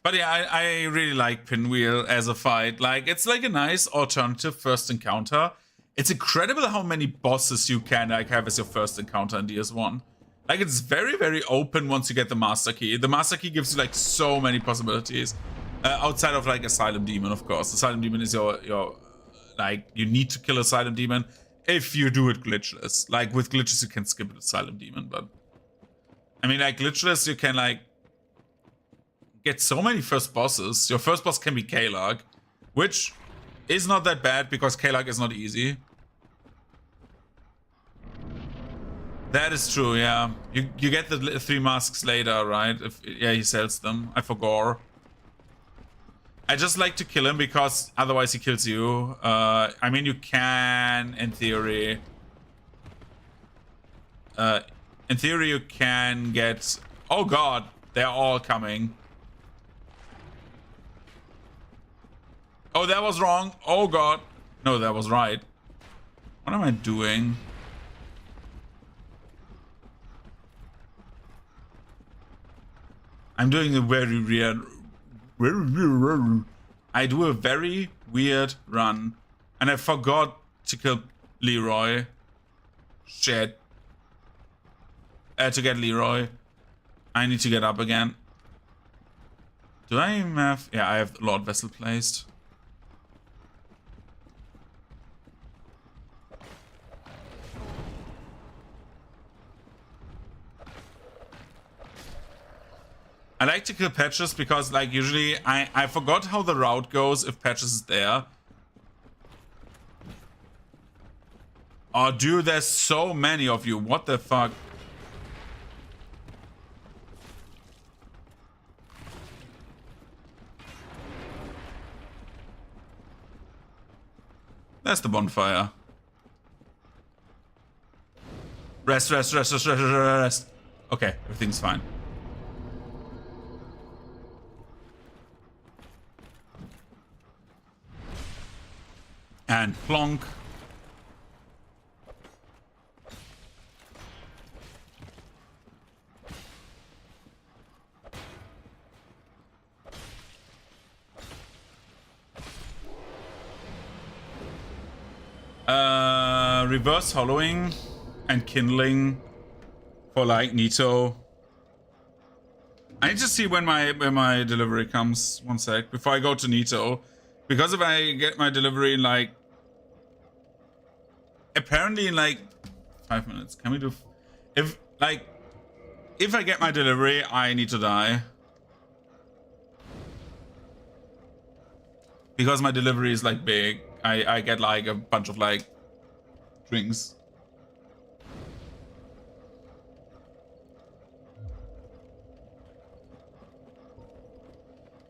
But yeah, I really like Pinwheel as a fight. Like, it's like a nice alternative first encounter. It's incredible how many bosses you can like have as your first encounter in DS1. Like, it's very, very open once you get the Master Key. The Master Key gives you like so many possibilities. Outside of like Asylum Demon, of course. Asylum Demon is your like, you need to kill Asylum Demon if you do it glitchless. Like, with glitches you can skip Asylum Demon, but I mean, like, glitchless you can like get so many first bosses. Your first boss can be Kalag, which is not that bad because Kalag is not easy. That is true, yeah. You get the 3 masks later, right? Yeah, he sells them. I forgot. I just like to kill him because otherwise he kills you. I mean, you can, in theory. In theory, you can get... Oh god, they're all coming. Oh, that was wrong. Oh god. No, that was right. What am I doing? I'm doing a very weird... I do a very weird run. And I forgot to kill Leroy. Shit. To get Leroy. I need to get up again. Do I even have... Yeah, I have Lord Vessel placed. I like to kill Patches because, like, usually I forgot how the route goes if Patches is there. Oh, dude, there's so many of you. What the fuck? That's the bonfire. Rest, rest, rest, rest, rest, rest. Okay, everything's fine. And plonk. Reverse hollowing and kindling for like Nito. I need to see when my delivery comes. One sec before I go to Nito, because if I get my delivery in like apparently in like 5 minutes, can we do? If I get my delivery, I need to die because my delivery is like big. I get like a bunch of like drinks.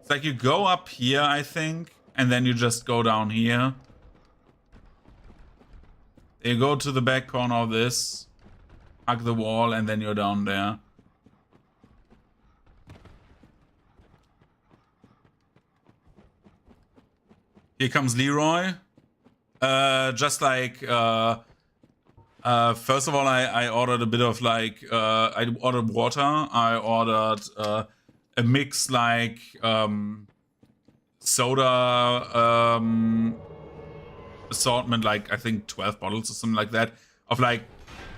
It's like you go up here, I think, and then you just go down here. You go to the back corner of this, hug the wall, and then you're down there. Here comes Leroy. Just like first of all, I ordered a bit of like I ordered water. I ordered a mix like soda assortment, like I think 12 bottles or something like that of like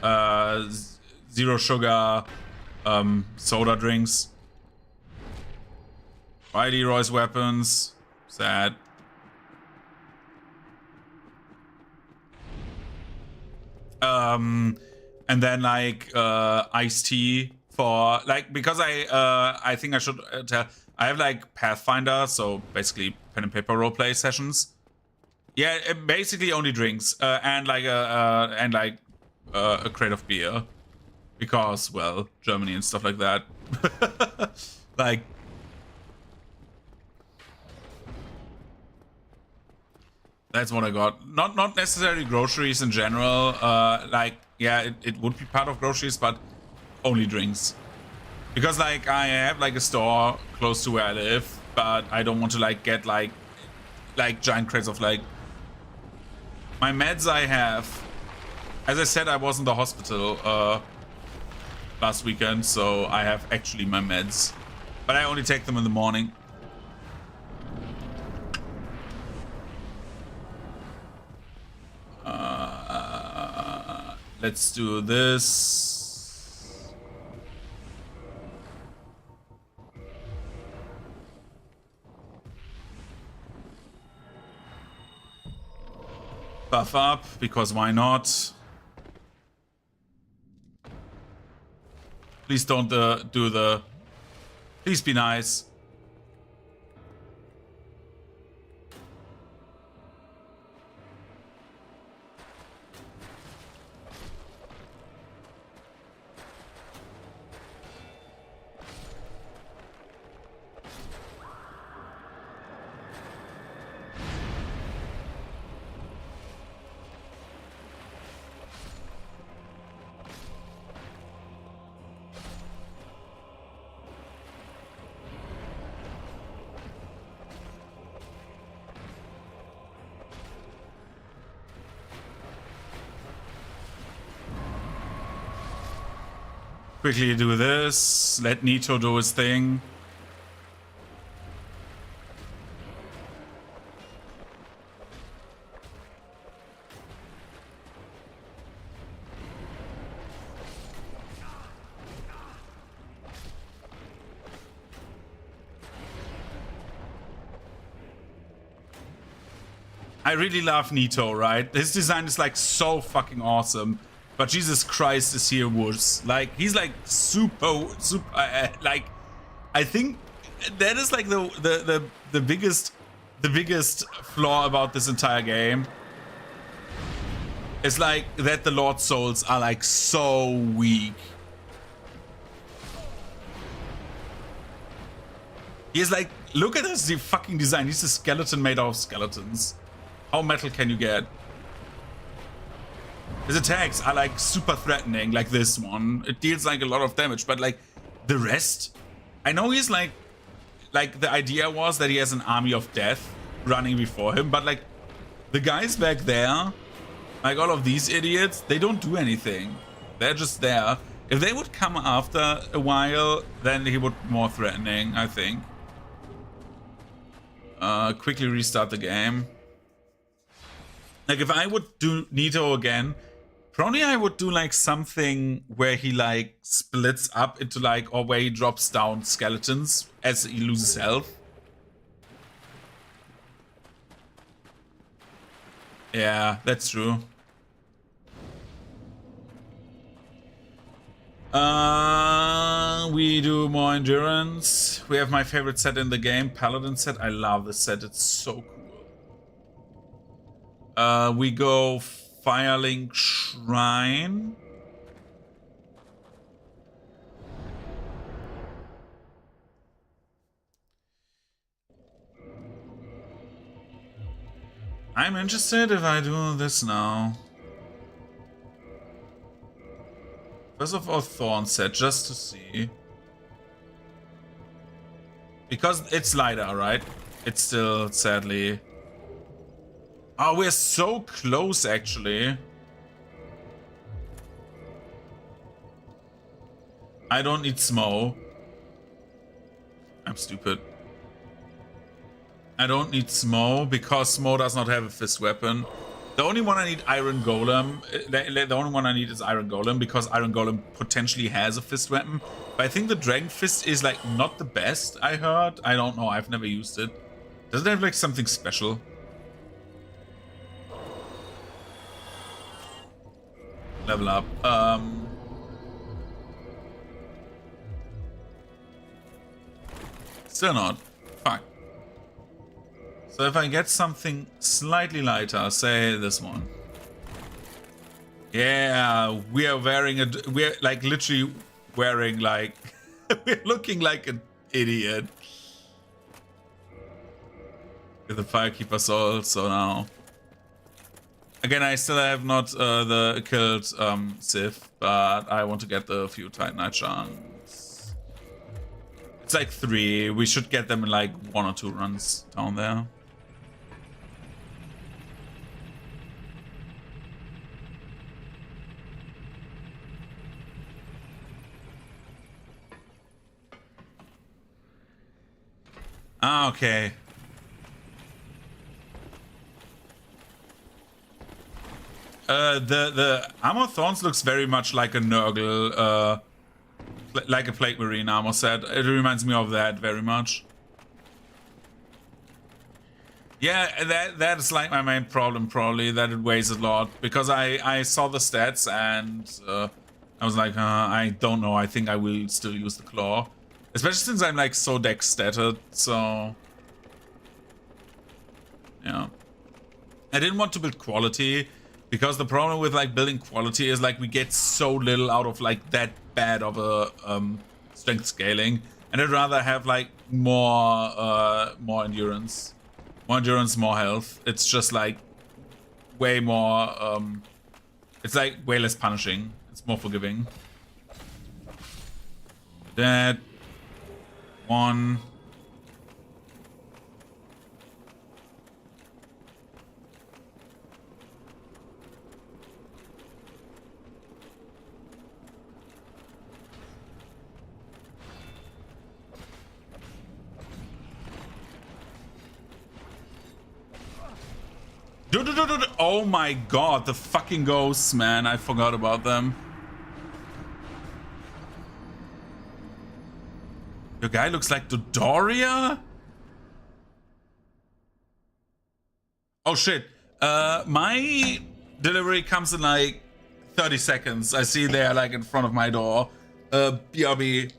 0 sugar soda drinks. Why Leroy's weapons? Sad. And then like iced tea for like, because I think I should tell, I have like Pathfinder, so basically pen and paper roleplay sessions. Yeah, basically only drinks and like a crate of beer. because, well, Germany and stuff like that. Like, that's what I got. Not necessarily groceries in general. Like, yeah, it would be part of groceries, but only drinks. Because, like, I have, like, a store close to where I live, but I don't want to, like, get, like giant crates of, like... My meds I have... As I said, I was in the hospital last weekend, so I have actually my meds. But I only take them in the morning. Let's do this. Buff up, because why not? Please don't do the... Please be nice. Quickly do this. Let Nito do his thing. I really love Nito, right? His design is like so fucking awesome. But Jesus Christ, is he a wuss. Like, he's like super, like, I think that is like the biggest flaw about this entire game. It's like that the Lord Souls are like so weak. He's like, look at this fucking design. He's a skeleton made out of skeletons. How metal can you get? His attacks are like super threatening, like this one. It deals like a lot of damage, but like the rest, I know he's like the idea was that he has an army of death running before him, but like the guys back there, like all of these idiots, they don't do anything. They're just there. If they would come after a while, then he would be more threatening, I think. Quickly restart the game. Like if I would do Nito again, probably I would do like something where he like splits up into like, or where he drops down skeletons as he loses health. Yeah, that's true. We do more endurance. We have my favorite set in the game, Paladin set. I love this set, it's so cool. We go Firelink Shrine. I'm interested if I do this now. First of all, Thorn set, just to see. Because it's lighter, right? It's still, sadly... Oh, we're so close, actually. I don't need Smo. I'm stupid. I don't need Smo because Smo does not have a fist weapon. The only one I need Iron Golem. The only one I need is Iron Golem because Iron Golem potentially has a fist weapon. But I think the Dragon Fist is like not the best, I heard. I don't know, I've never used it. Does it have like something special? Level up. Still not. Fuck. So if I get something slightly lighter, say this one. Yeah, we are wearing we're like literally wearing like we're looking like an idiot with the Firekeeper soul. So now, again, I still have not the killed Sith, but I want to get the few Titanite chunks. It's like 3. We should get them in like 1 or 2 runs down there. Ah, okay. The Armor Thorns looks very much like a Nurgle, like a Plague Marine armor set. It reminds me of that very much. Yeah, that is like my main problem, probably, that it weighs a lot. Because I saw the stats and I was like, I don't know, I think I will still use the Claw. Especially since I'm like so deck statted, so... Yeah. I didn't want to build quality, because the problem with like building quality is like we get so little out of like that bad of a strength scaling. And I'd rather have like more endurance. More endurance, more health. It's just like way more it's like way less punishing. It's more forgiving. That one. Oh my god, the fucking ghosts, man. I forgot about them. Your guy looks like Dodoria? Oh shit. My delivery comes in like 30 seconds. I see they're like in front of my door. BRB.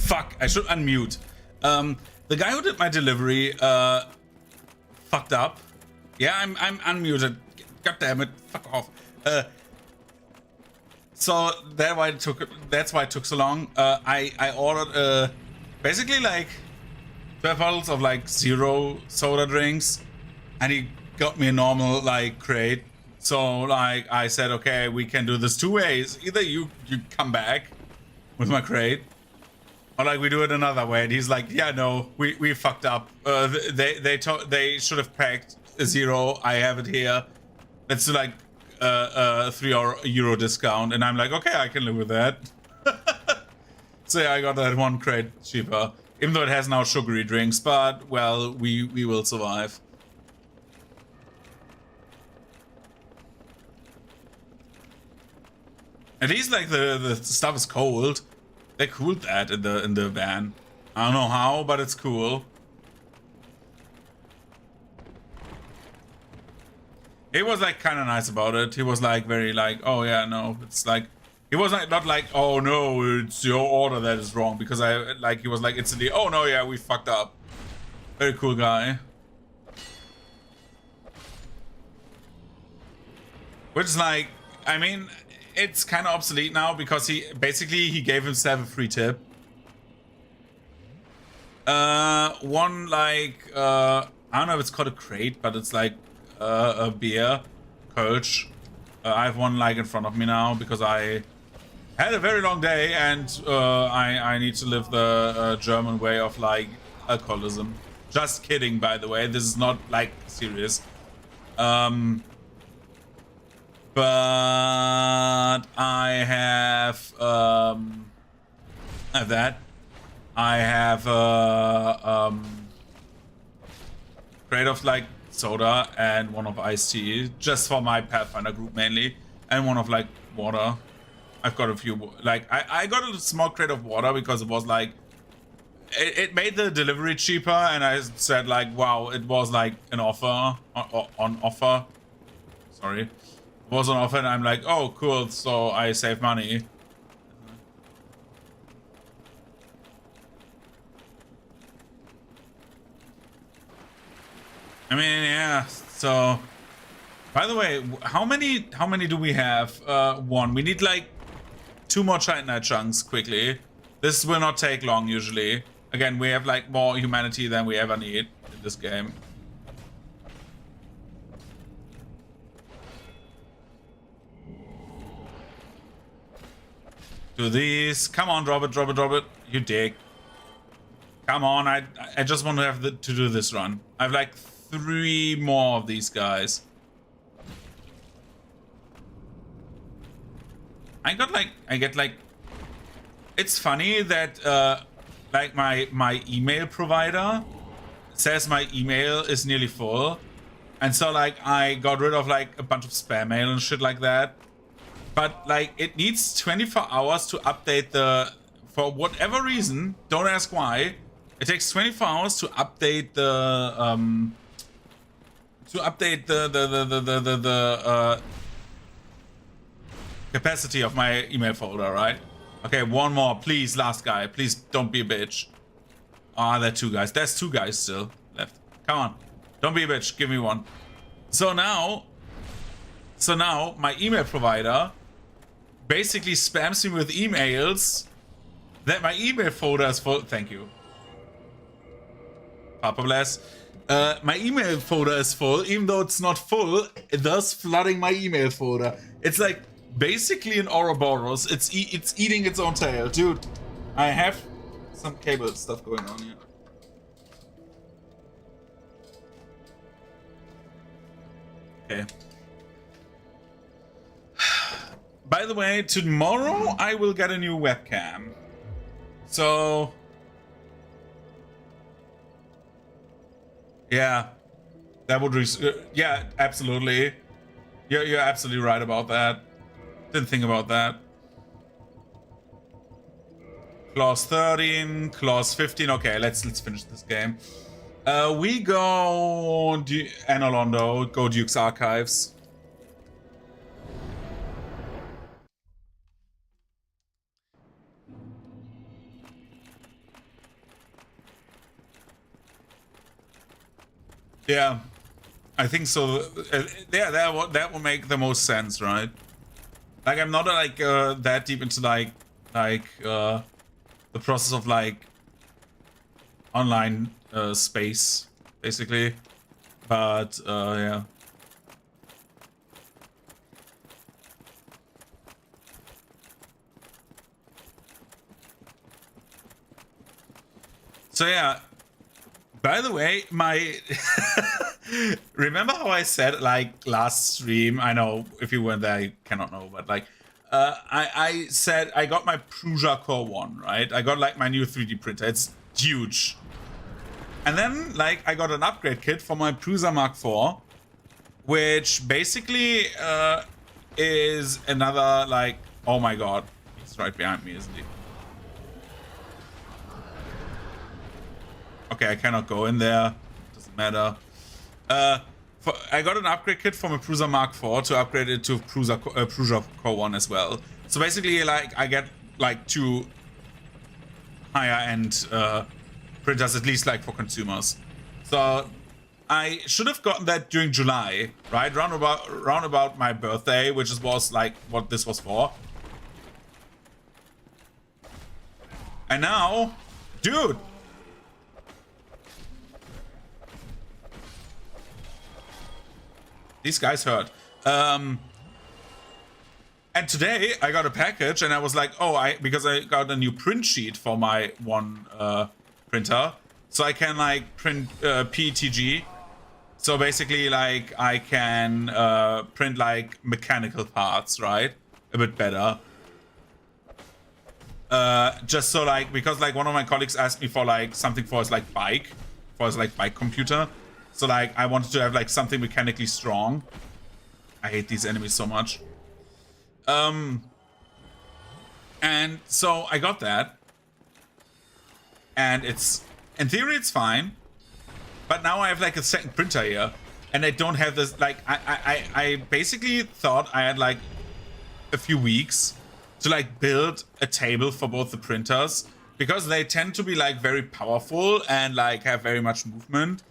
Fuck, I should unmute. The guy who did my delivery fucked up. Yeah, I'm unmuted. God damn it. Fuck off. So that's why it took so long. I ordered basically like 12 bottles of like 0 soda drinks, and he got me a normal like crate. So like I said, okay, we can do this 2 ways. Either you come back with my crate, or like we do it another way. And he's like, yeah, no, we fucked up. They should have packed a 0. I have it here. Let's do like a €3 discount. And I'm like, okay, I can live with that. So yeah, I got that 1 crate cheaper, even though it has now sugary drinks. But well, we will survive. At least like the stuff is cold. They cooled that in the van. I don't know how, but it's cool. He was like kind of nice about it. He was like very like, oh yeah, no, it's like, he was like not like, oh no, it's your order that is wrong, because he was like instantly, oh no, yeah, we fucked up. Very cool guy. Which is like, I mean, it's kind of obsolete now, because he gave himself a free tip. One like I don't know if it's called a crate, but it's like a beer, Kölsch. I have one like in front of me now because I had a very long day, and I need to live the German way of like alcoholism. Just kidding, by the way. This is not like serious. But I have that. I have crate of like soda and one of iced tea, just for my Pathfinder group mainly, and one of like water. I've got a few, like I got a small crate of water because it was like it made the delivery cheaper, and I said like, wow, it was like an offer on offer. Sorry, it was on offer, and I'm like, oh cool, so I save money. I mean, yeah. So, by the way, how many do we have? 1. We need like 2 more Titanite chunks quickly. This will not take long usually. Again, we have like more humanity than we ever need in this game. Do these. Come on, drop it, drop it, drop it. You dig. Come on, I just want to have to do this run. I have like 3 more of these guys. I get like, it's funny that like my email provider says my email is nearly full, and so like I got rid of like a bunch of spam mail and shit like that. But like it needs 24 hours to update the, for whatever reason, don't ask why. It takes 24 hours to update the capacity of my email folder, right? Okay, 1 more, please, last guy. Please don't be a bitch. Ah, there are 2 guys. There's 2 guys still left. Come on, don't be a bitch. Give me 1. So now my email provider basically spams me with emails that my email folder is full. Thank you. Papa bless. My email folder is full, even though it's not full, thus flooding my email folder. It's like basically an Ouroboros. It's eating its own tail. Dude, I have some cable stuff going on here. Okay. By the way, tomorrow I will get a new webcam. So yeah, that would yeah, absolutely. You're absolutely right about that. Didn't think about that. Clause 13, clause 15. Okay, let's finish this game. We go Anolondo, go Duke's Archives. Yeah, I think so. Yeah, that will make the most sense, right? Like, I'm not like that deep into like the process of like online space, basically. But yeah. So yeah. By the way, my remember how I said like last stream? I know if you weren't there, you cannot know, but like I said I got my Prusa Core 1, right? I got like my new 3D printer. It's huge. And then like I got an upgrade kit for my Prusa Mark IV, which basically is another like, oh my god, he's right behind me, isn't he? Okay, I cannot go in there. Doesn't matter. I got an upgrade kit from a Prusa Mark IV to upgrade it to Prusa Core 1 as well. So basically, like, I get like 2 higher end printers, at least like for consumers. So I should have gotten that during July, right? Round about my birthday, which was like what this was for. And now, dude. These guys hurt. And today I got a package and I was like, oh, because I got a new print sheet for my one printer. So I can like print PETG. So basically like I can print like mechanical parts, right? A bit better. Just so like, because like one of my colleagues asked me for like something for his like bike, computer. So like I wanted to have like something mechanically strong. I hate these enemies so much. And so I got that. And it's, in theory it's fine. But now I have like a second printer here. And I don't have this, like, I basically thought I had like a few weeks to like build a table for both the printers. Because they tend to be like very powerful and like have very much movement.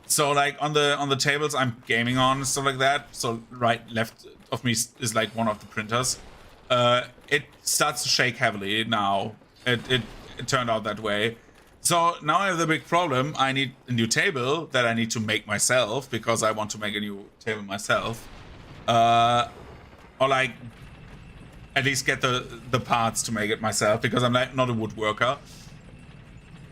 So like on the tables I'm gaming on and stuff like that. So left of me is like one of the printers. It starts to shake heavily now. It turned out that way. So now I have the big problem. I need a new table that I need to make myself because I want to make a new table myself. Or like at least get the parts to make it myself because I'm like not a woodworker.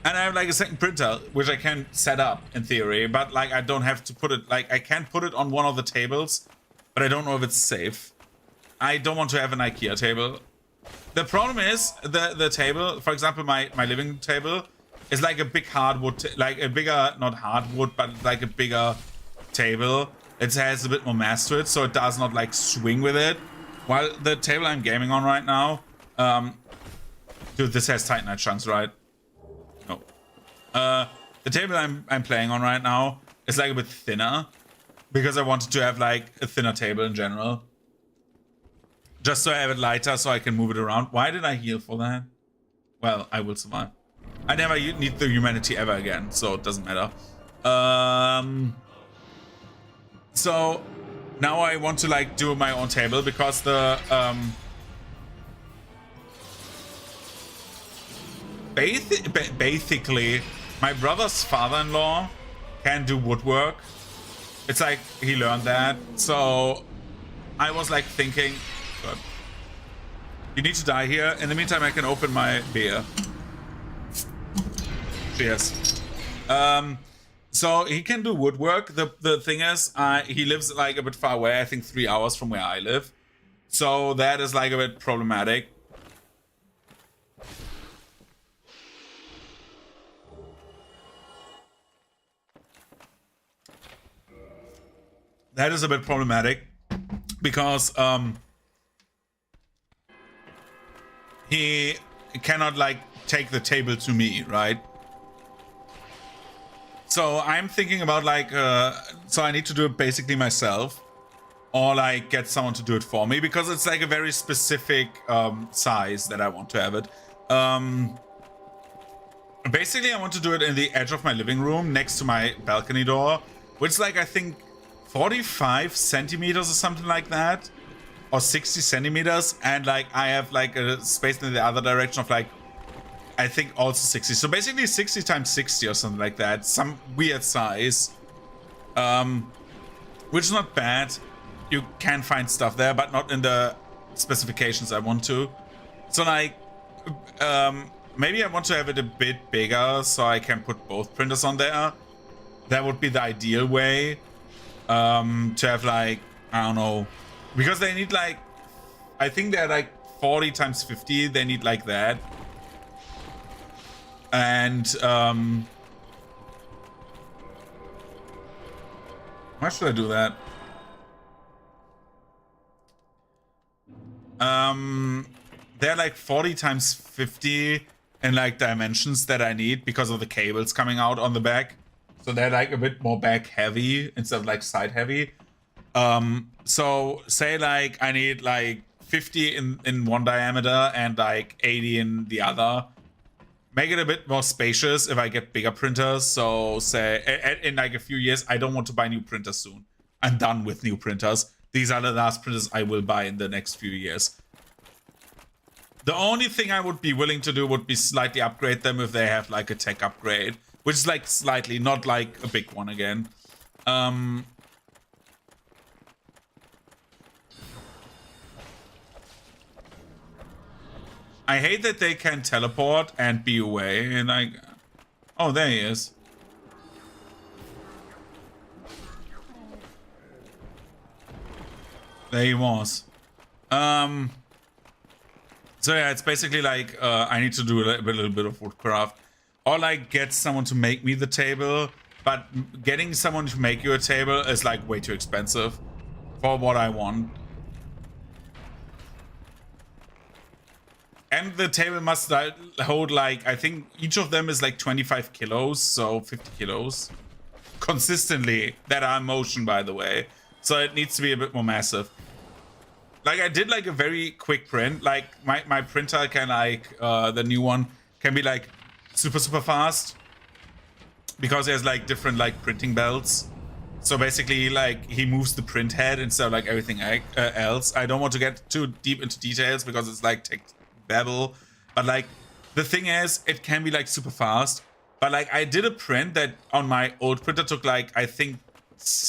And I have like a second printer, which I can set up in theory, but like I don't have to put it, like I can put it on one of the tables, but I don't know if it's safe. I don't want to have an IKEA table. The problem is the table, for example, my living table is like a big hardwood, like a bigger, not hardwood, but like a bigger table. It has a bit more mass to it, so it does not like swing with it. While the table I'm gaming on right now, dude, this has titanite chunks, right? No. The table I'm playing on right now is like a bit thinner because I wanted to have like a thinner table in general. Just so I have it lighter so I can move it around. Why did I heal for that? Well, I will survive. I never need the humanity ever again, so it doesn't matter. So now I want to like do my own table because the basically my brother's father-in-law can do woodwork. It's like he learned that. So I was like thinking, good. You need to die here. In the meantime, I can open my beer. Cheers. So he can do woodwork. The thing is, he lives like a bit far away. I think 3 hours from where I live. So that is like a bit problematic. That is a bit problematic because he cannot like take the table to me, right? So I'm thinking about like, so I need to do it basically myself or like get someone to do it for me because it's like a very specific size that I want to have it. Basically, I want to do it in the edge of my living room next to my balcony door which is like, I think 45 centimeters or something like that, or 60 centimeters, and like I have like a space in the other direction of like, I think also 60. So basically 60 times 60 or something like that, some weird size, which is not bad. You can find stuff there, but not in the specifications I want to. So like, maybe I want to have it a bit bigger so I can put both printers on there. That would be the ideal way. To have like, I don't know, because they need like, I think they're like 40 times 50. They need like that. And why should I do that? They're like 40 times 50 in like dimensions that I need because of the cables coming out on the back. So they're like a bit more back heavy instead of like side heavy. So say like I need like 50 in one diameter and like 80 in the other. Make it a bit more spacious if I get bigger printers. So say in like a few years, I don't want to buy new printers soon. I'm done with new printers. These are the last printers I will buy in the next few years. The only thing I would be willing to do would be slightly upgrade them if they have like a tech upgrade, which is like slightly, not like a big one again. I hate that they can teleport and be away and like, oh, there he is. There he was. So yeah, it's basically like I need to do a little bit of woodcraft, or like get someone to make me the table. But getting someone to make you a table is like way too expensive for what I want. And the table must hold like, I think each of them is like 25 kilos, so 50 kilos consistently that are in motion, by the way. So it needs to be a bit more massive. Like I did like a very quick print. Like my printer can like, the new one can be like super fast because there's like different like printing belts. So basically like he moves the print head instead of like everything else. I don't want to get too deep into details because it's like tech babble. But like the thing is, it can be like super fast. But like I did a print that on my old printer took like, I think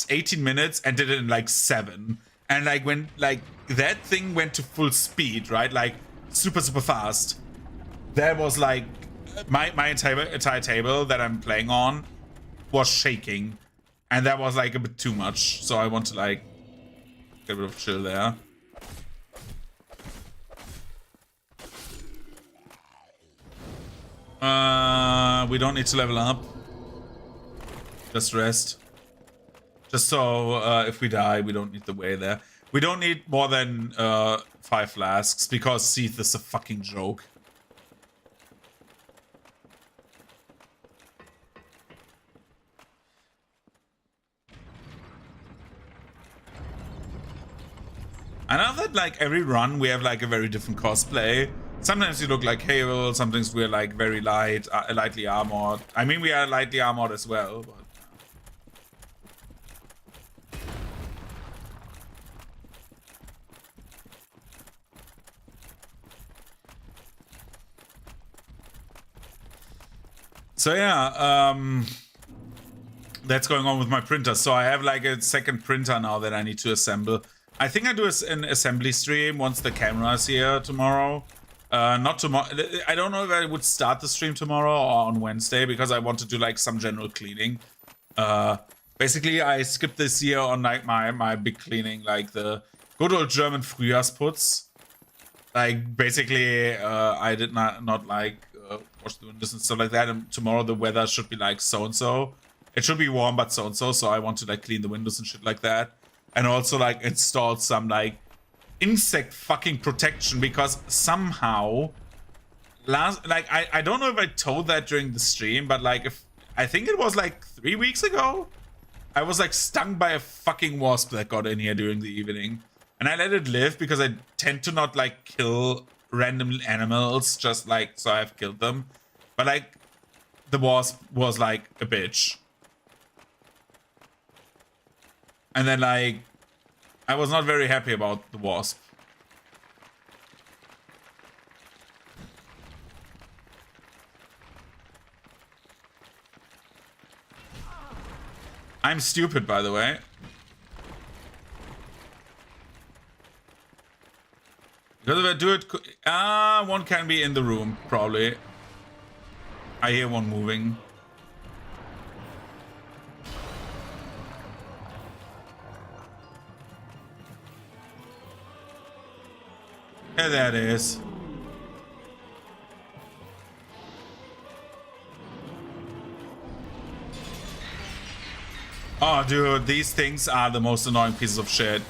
18 minutes and did it in like 7. And like when like that thing went to full speed, right? Like super fast. That was like my entire table that I'm playing on was shaking. And that was like a bit too much. So I want to like get a bit of chill there. We don't need to level up. Just rest. Just so if we die, we don't need the way there. We don't need more than 5 flasks because Seath is a fucking joke. I know that like every run we have like a very different cosplay. Sometimes you look like Havel, sometimes we're like very light, lightly armored. I mean, we are lightly armored as well, but... So yeah, that's going on with my printer. So I have like a second printer now that I need to assemble. I think I do an assembly stream once the camera is here tomorrow. Not tomorrow. I don't know if I would start the stream tomorrow or on Wednesday because I want to do like some general cleaning. Basically, I skipped this year on like my big cleaning, like the good old German Frühjahrsputz. Like basically, I did not like wash the windows and stuff like that. And tomorrow the weather should be like so and so. It should be warm, but so and so. So I want to like clean the windows and shit like that, and also like install some like insect fucking protection because somehow I don't know if I told that during the stream, but like if I think it was like 3 weeks ago, I was like stung by a fucking wasp that got in here during the evening, and I let it live because I tend to not like kill random animals just like so I've killed them, but like the wasp was like a bitch. And then like, I was not very happy about the wasp. I'm stupid, by the way. Because if I do it... one can be in the room, probably. I hear one moving. Yeah, there it is. Oh, dude, these things are the most annoying pieces of shit.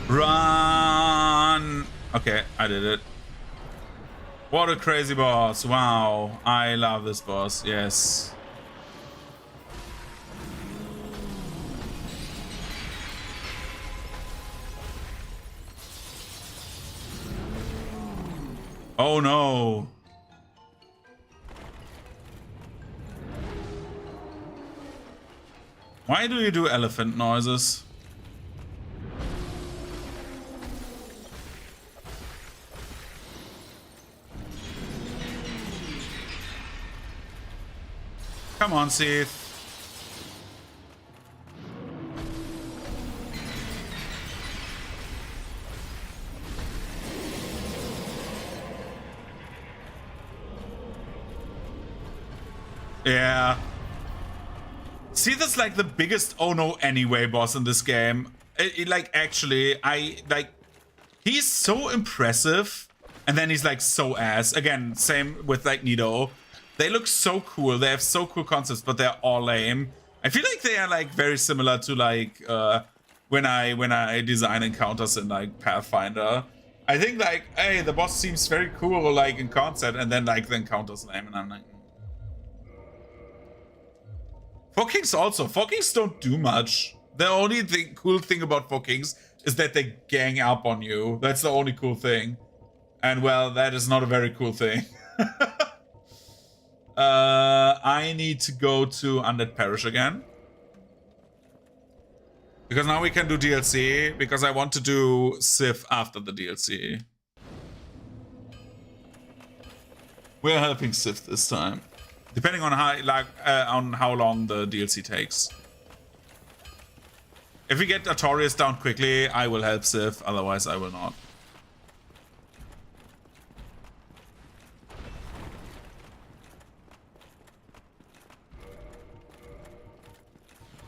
Run! Okay, I did it. What a crazy boss. Wow. I love this boss. Yes. Oh no. Why do you do elephant noises? Come on, Sith. Yeah. Sith is like the biggest oh no anyway boss in this game. Like actually, he's so impressive, and then he's like so ass. Again, same with like Nido. They look so cool. They have so cool concepts, but they're all lame. I feel like they are like very similar to like when I design encounters in like Pathfinder. I think like, hey, the boss seems very cool like in concept, and then like the encounter's lame, and I'm like. Four Kings also. Four Kings don't do much. The only cool thing about Four Kings is that they gang up on you. That's the only cool thing. And well, that is not a very cool thing. I need to go to Undead Parish again. Because now we can do DLC. Because I want to do Sith after the DLC. We're helping Sith this time. Depending on how long the DLC takes. If we get Artorias down quickly, I will help Sith. Otherwise, I will not.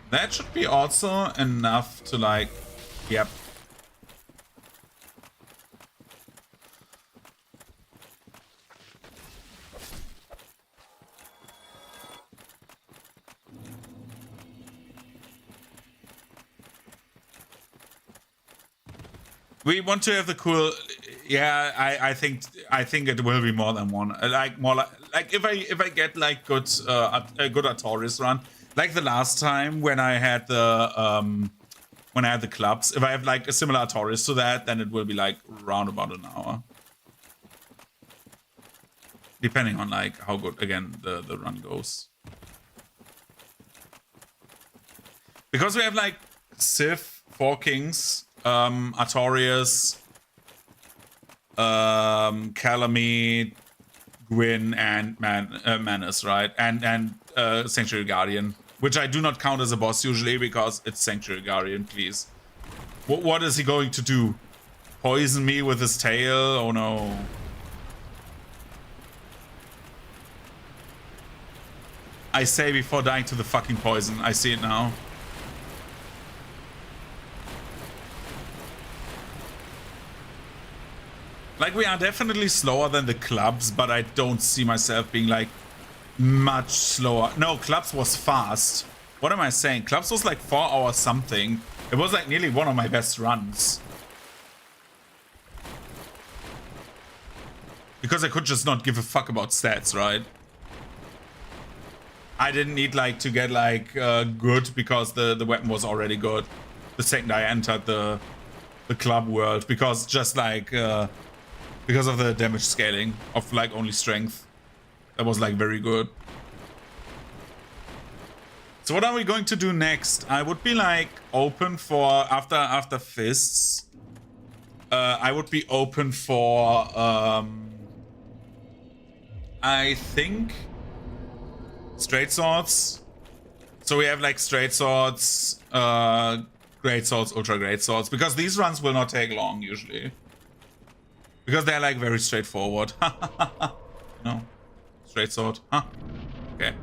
That should be also enough to like... Yep. We want to have the cool, yeah. I think it will be more than one. Like more like if I get like good a good Artorias run, like the last time when I had the clubs. If I have like a similar Artorias to that, then it will be like around about an hour, depending on like how good again the run goes. Because we have like Sith, Four Kings. Artorias, Calamite, Gwyn, and Manus, right? And Sanctuary Guardian, which I do not count as a boss usually because it's Sanctuary Guardian, please. What is he going to do? Poison me with his tail? Oh no. I say before dying to the fucking poison. I see it now. Like, we are definitely slower than the clubs, but I don't see myself being, like, much slower. No, clubs was fast. What am I saying? Clubs was, like, 4 hours something. It was, like, nearly one of my best runs. Because I could just not give a fuck about stats, right? I didn't need, like, to get, like, good because the weapon was already good. the second I entered the club world, because just like because of the damage scaling of like only strength. That was like very good. So what are we going to do next? I would be like open for after fists. I would be open for I think straight swords. So we have like straight swords, great swords, ultra great swords, because these runs will not take long usually. Because they're like very straightforward. No. Straight sword. Huh. Okay.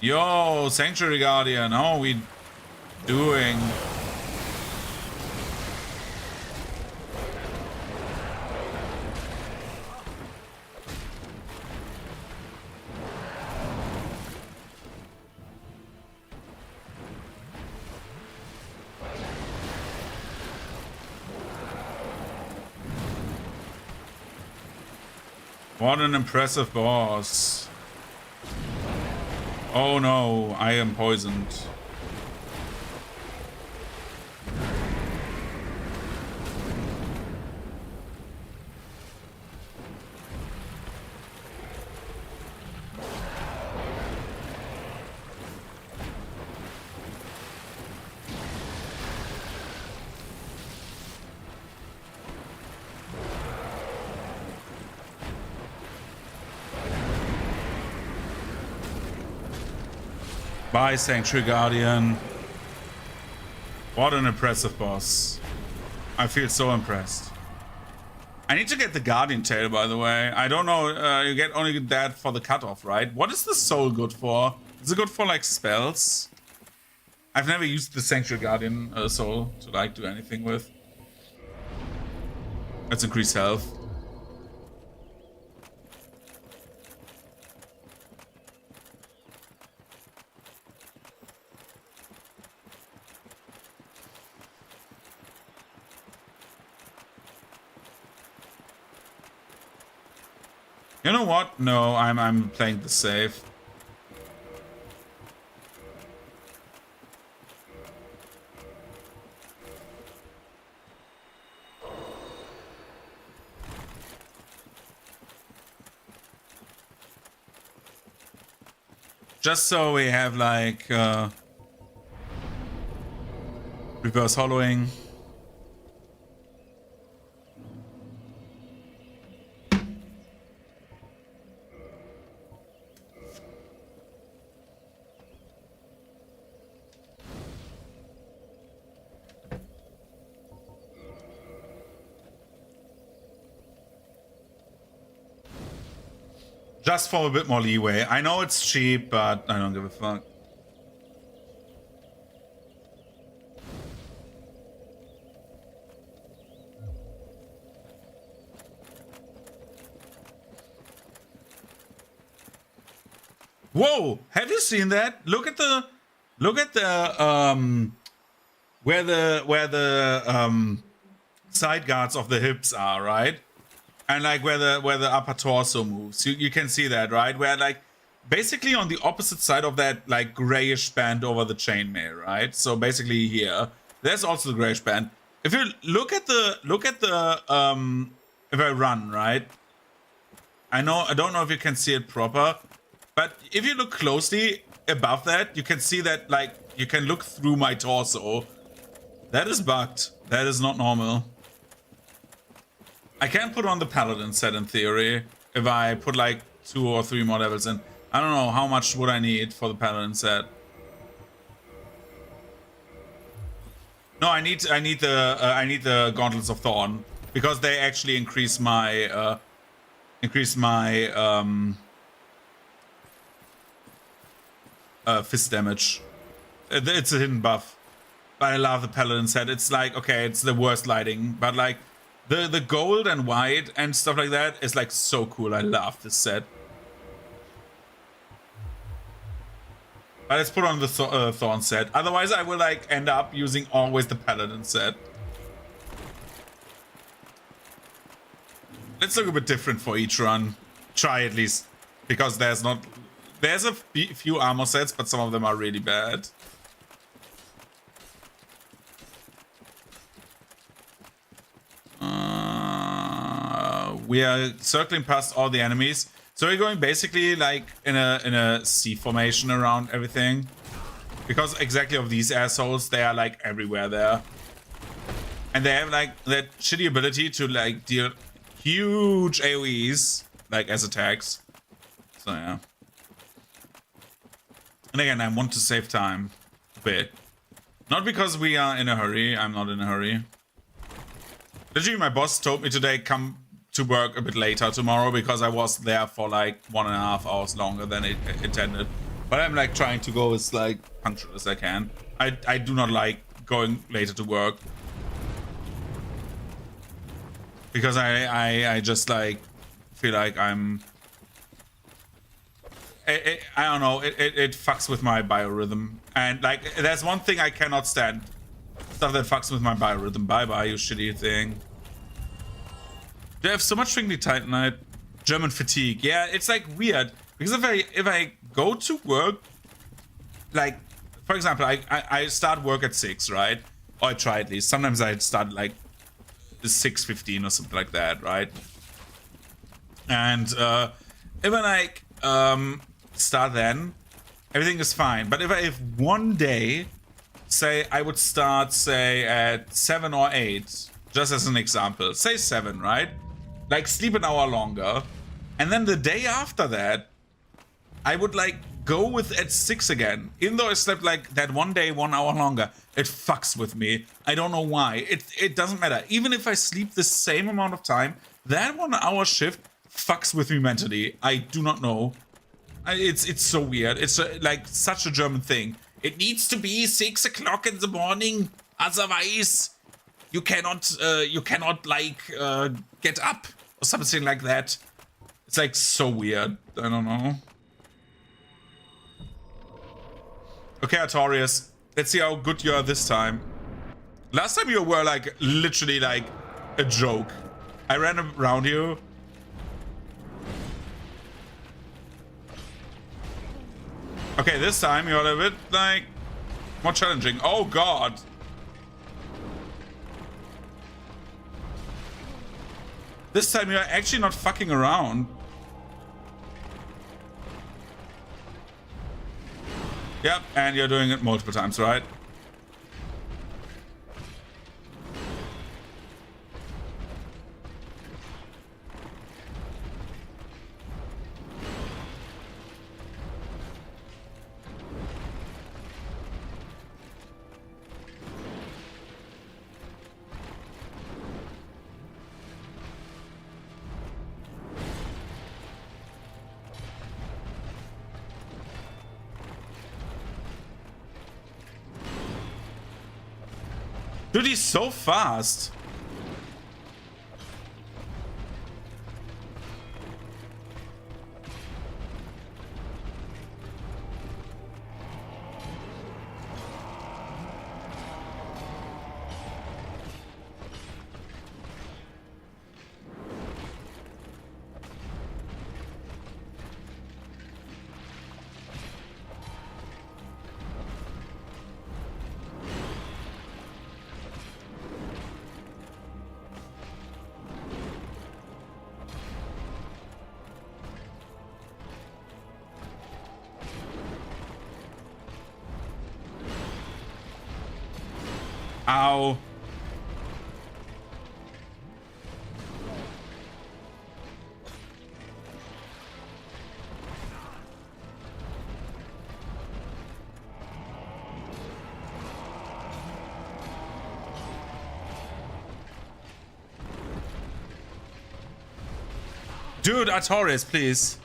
Yo, Sanctuary Guardian, how are we doing? What an impressive boss. Oh no, I am poisoned. Bye, Sanctuary Guardian. What an impressive boss. I feel so impressed. I need to get the Guardian Tail, by the way. I don't know, you get only that for the cutoff, right? What is the soul good for? Is it good for, like, spells? I've never used the Sanctuary Guardian soul to, like, do anything with. Let's increase health. You know what? No, I'm playing the safe. Just so we have like reverse hollowing. Just for a bit more leeway. I know it's cheap, but I don't give a fuck. Whoa! Have you seen that? Look at the where the side guards of the hips are, right? And like where the upper torso moves, you can see that, right? Where like basically on the opposite side of that like grayish band over the chainmail, right? So basically here, there's also the grayish band. If you look at the if I run, right? I don't know if you can see it proper, but if you look closely above that, you can see that like you can look through my torso. That is bugged. That is not normal. I can put on the Paladin set in theory if I put like 2 or 3 more levels in. I don't know how much would I need for the Paladin set. No, I need the Gauntlets of Thorn because they actually increase my fist damage. It's a hidden buff, but I love the Paladin set. It's like, okay, it's the worst lighting, but like the gold and white and stuff like that is like so cool. I love this set. But let's put on the Thorn set. Otherwise, I will like end up using always the Paladin set. Let's look a bit different for each run. Try at least, because there's a few armor sets, but some of them are really bad. we are circling past all the enemies. So we're going basically like in a C formation around everything. Because exactly of these assholes, they are like everywhere there. And they have like that shitty ability to like deal huge AoEs, like as attacks. So yeah. And again, I want to save time a bit. Not because we are in a hurry, I'm not in a hurry. Literally, my boss told me today come to work a bit later tomorrow because I was there for like 1.5 hours longer than it intended. But I'm like trying to go as like punctual as I can. I do not like going later to work. Because I just like feel like I'm... I don't know, it fucks with my biorhythm. And like, there's one thing I cannot stand. Stuff that fucks with my biorhythm. Bye-bye, you shitty thing. They have so much Twinkly Titanite. German fatigue. Yeah, it's like weird. Because if I go to work, like, for example, I start work at 6, right? Or I try at least. Sometimes I start like 6:15 or something like that, right? And if I like start then, everything is fine. But if one day, say I would start say at 7 or 8, just as an example, say 7, right? Like sleep an hour longer, and then the day after that, I would like go with at 6 again. Even though I slept like that one day 1 hour longer, it fucks with me. I don't know why. It doesn't matter. Even if I sleep the same amount of time, that 1 hour shift fucks with me mentally. I do not know. It's so weird. It's like such a German thing. It needs to be 6 o'clock in the morning, otherwise you cannot like get up or something like that. It's like so weird. I don't know. Okay, Artorias, let's see how good you are this time. Last time you were like literally like a joke. I ran around you. Okay, this time you're a bit like more challenging. Oh god. This time you're actually not fucking around. Yep, and you're doing it multiple times, right? Dude, he's so fast. Ow. Dude, Artorias, please.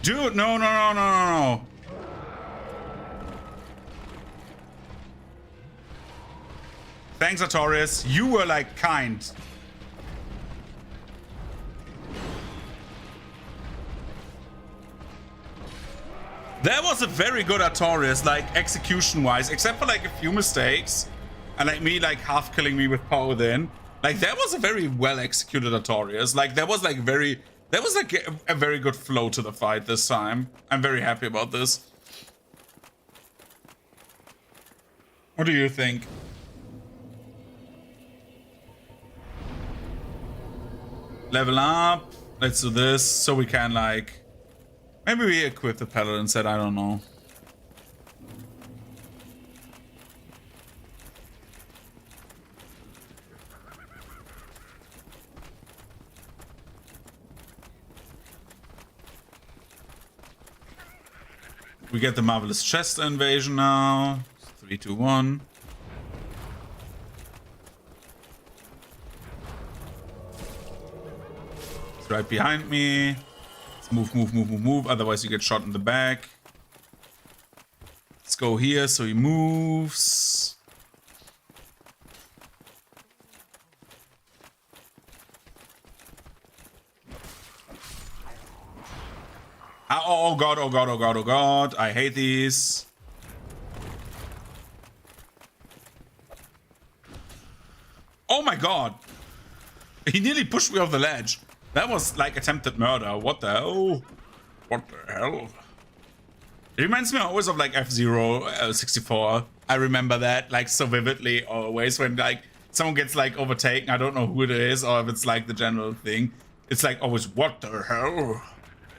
Dude, no, no, no, no, no, no. Thanks, Artorias. You were, like, kind. That was a very good Artorias, like, execution-wise, except for, like, a few mistakes. And, like, me, like, half-killing me with power within. Like, that was a very well-executed Artorias. Like, that was, like, very... That was, like, a very good flow to the fight this time. I'm very happy about this. What do you think? Level up. Let's do this so we can, like... Maybe we equip the paladin set, I don't know. We get the Marvelous Chest invasion now. 3, 2, 1. It's right behind me. Let's move, move, move, move, move. Otherwise you get shot in the back. Let's go here so he moves. Oh god, oh god, oh god, oh god. I hate these. Oh my god. He nearly pushed me off the ledge. That was like attempted murder. What the hell? What the hell? It reminds me always of like F-Zero 64. I remember that like so vividly always when like someone gets like overtaken. I don't know who it is or if it's like the general thing. It's like always, what the hell?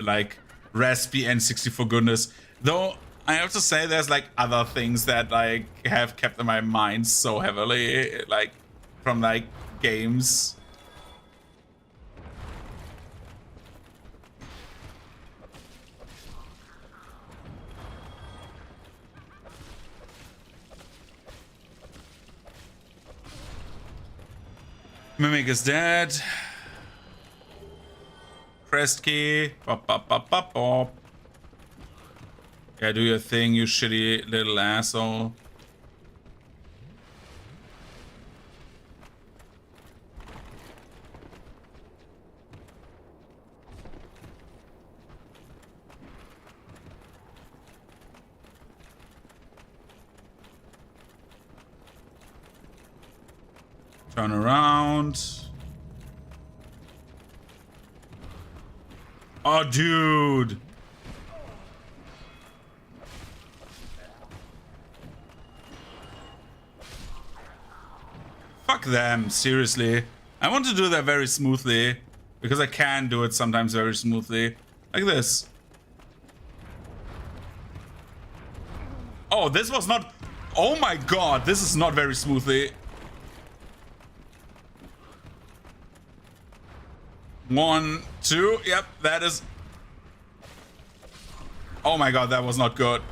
Like raspy N64 goodness. Though I have to say there's like other things that like have kept in my mind so heavily, like from like games. Mimic is dead. Crest key. Bop, bop, bop, bop, bop. Yeah, do your thing, you shitty little asshole. Turn around. Oh, dude. Fuck them, seriously. I want to do that very smoothly. Because I can do it sometimes very smoothly. Like this. Oh, this was not... Oh my god, this is not very smoothly. 1, 2, yep, that is... Oh my god, that was not good.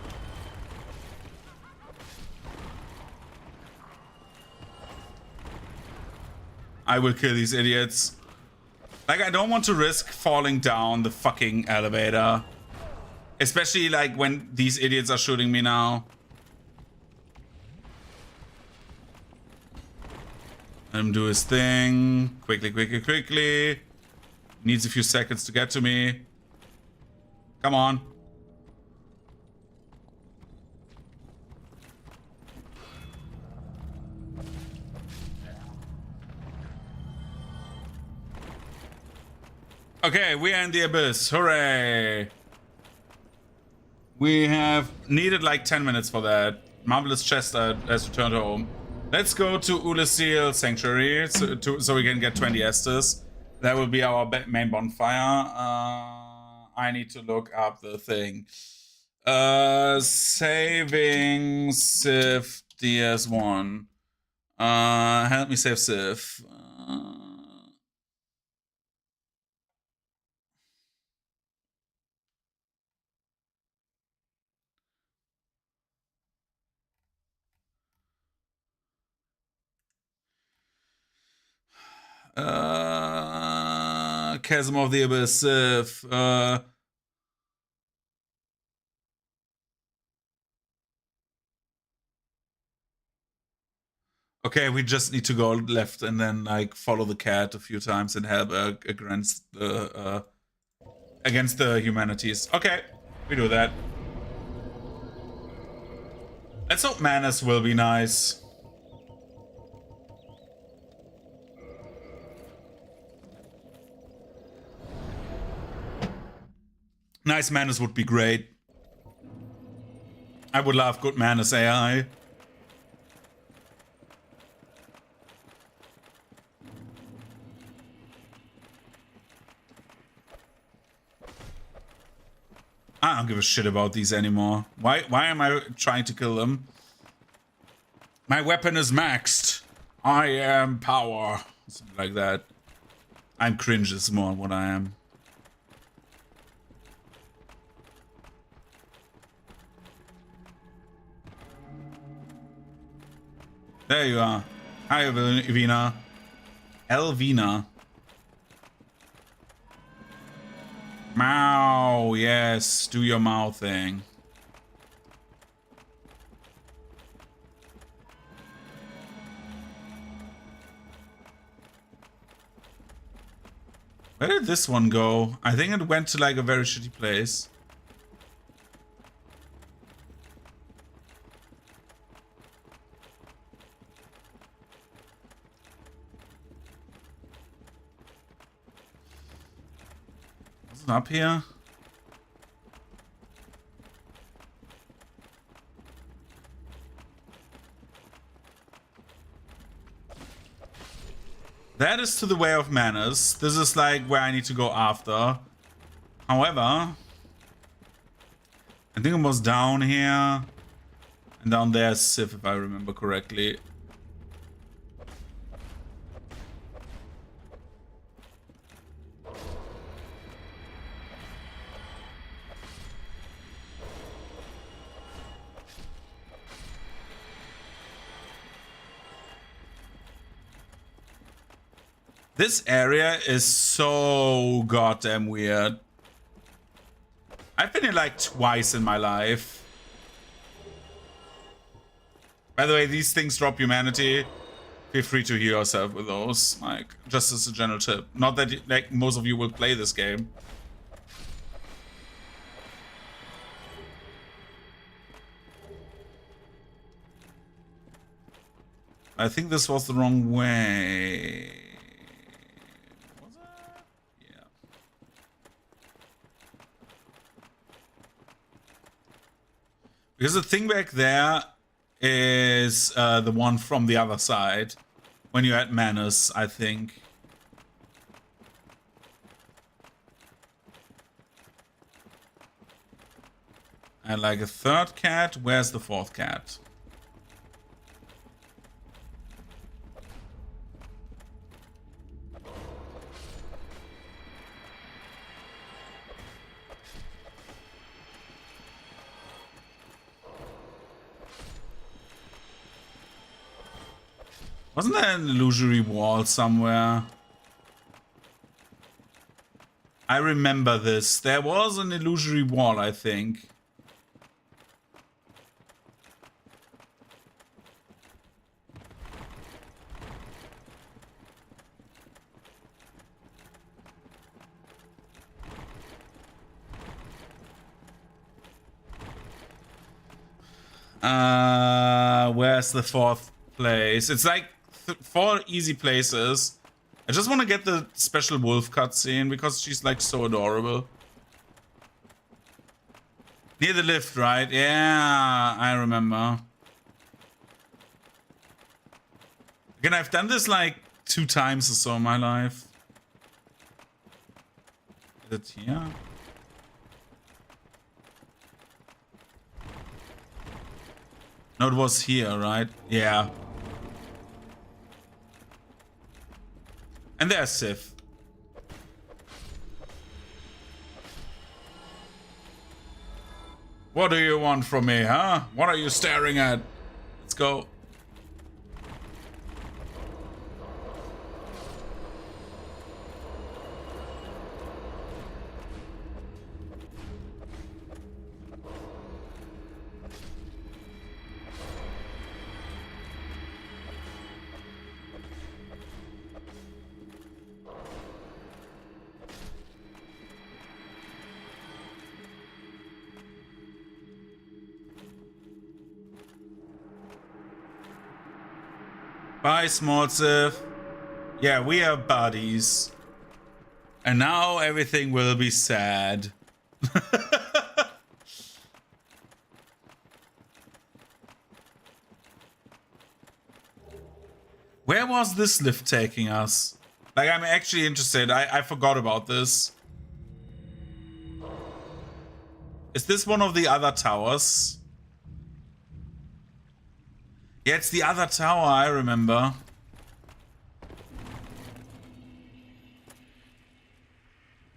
I will kill these idiots. Like, I don't want to risk falling down the fucking elevator. Especially, like, when these idiots are shooting me now. Let him do his thing. Quickly, quickly, quickly. Needs a few seconds to get to me. Come on. Okay, we are in the abyss. Hooray. We have needed like 10 minutes for that. Marvelous Chester has returned home. Let's go to Ulasil Sanctuary so we can get 20 Estes. That will be our main bonfire. I need to look up the thing. Saving Civ DS1. Help me save Civ. Chasm of the Abyss, Civ. Okay, we just need to go left and then like follow the cat a few times and help against the humanities. Okay, we do that. Let's hope Manus will be nice. Nice Manus would be great. I would love good Manus AI. I don't give a shit about these anymore. Why am I trying to kill them? My weapon is maxed. I am power. Something like that. I'm cringe is more what I am. There you are. Hi, Evina. Elvina. Meow. Yes, do your mouth thing. Where did this one go? I think it went to like a very shitty place. Was it up here? That is to the way of manners. This is like where I need to go after. However, I think it was down here. And down there is Sif, if I remember correctly. This area is so goddamn weird. I've been here like twice in my life. By the way, these things drop humanity. Feel free to heal yourself with those. Like, just as a general tip. Not that like most of you will play this game. I think this was the wrong way. Was it? Yeah. Because the thing back there is the one from the other side. When you had Manus, I think. And like a third cat. Where's the fourth cat? Wasn't there an illusory wall somewhere? I remember this. There was an illusory wall, I think. Where's the fourth place? It's like 4 easy places. I just want to get the special wolf cutscene because she's like so adorable. Near the lift, right? Yeah, I remember. Again, I've done this like 2 times or so in my life. Is it here? No, it was here, right? Yeah. And there's Sif. What do you want from me, huh? What are you staring at? Let's go. Bye, small Sif. Yeah, we are buddies. And now everything will be sad. Where was this lift taking us? Like, I'm actually interested. I forgot about this. Is this one of the other towers? Yeah, it's the other tower, I remember.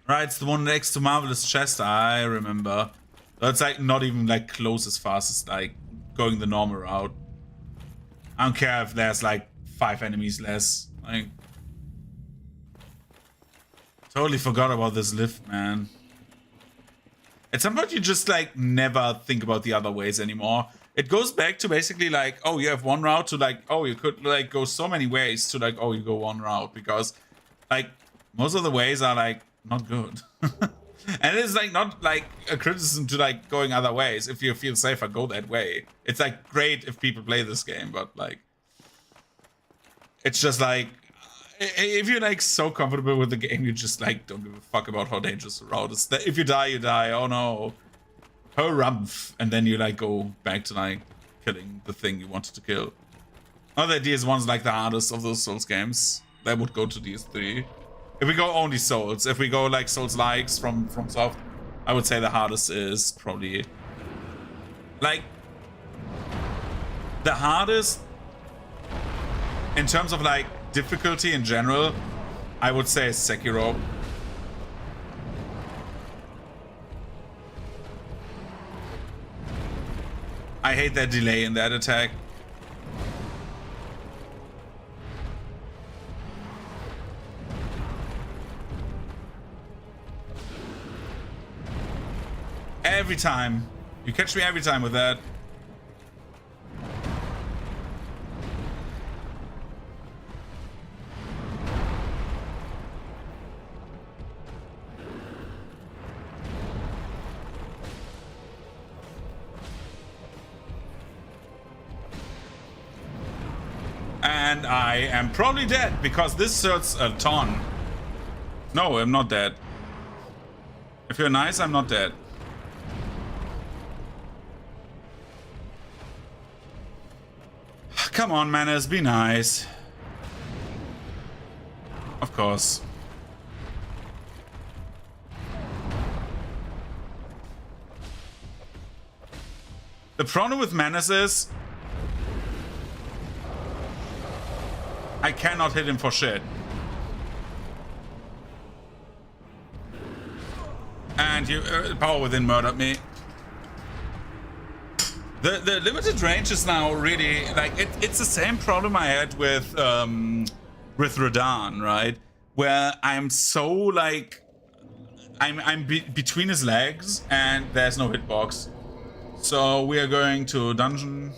Right, it's the one next to Marvelous Chest, I remember. So it's like not even like close as fast as like going the normal route. I don't care if there's like 5 enemies less. Like, totally forgot about this lift, man. At some point, you just like never think about the other ways anymore. It goes back to basically like, oh, you have one route to like, oh, you could like go so many ways to like, oh, you go one route, because like most of the ways are like not good. And it's like not like a criticism to like going other ways. If you feel safer, go that way. It's like great if people play this game, but like it's just like if you're like so comfortable with the game, you just like don't give a fuck about how dangerous the route is. If you die, you die. Oh no. Harumph. And then you like go back to like killing the thing you wanted to kill. Oh, the DS1's like the hardest of those Souls games. That would go to DS3. If we go only Souls, if we go like Souls likes from Soft, I would say the hardest is probably like the hardest in terms of like difficulty in general, I would say Sekiro. I hate that delay in that attack. Every time. You catch me every time with that. And I am probably dead because this hurts a ton. No, I'm not dead. If you're nice, I'm not dead. Come on, Manners, be nice. Of course. The problem with Manners is I cannot hit him for shit. And you power within murdered me. The limited range is now really like it's the same problem I had with Radan, right? Where I'm so like I'm between his legs and there's no hitbox. So we are going to dungeon.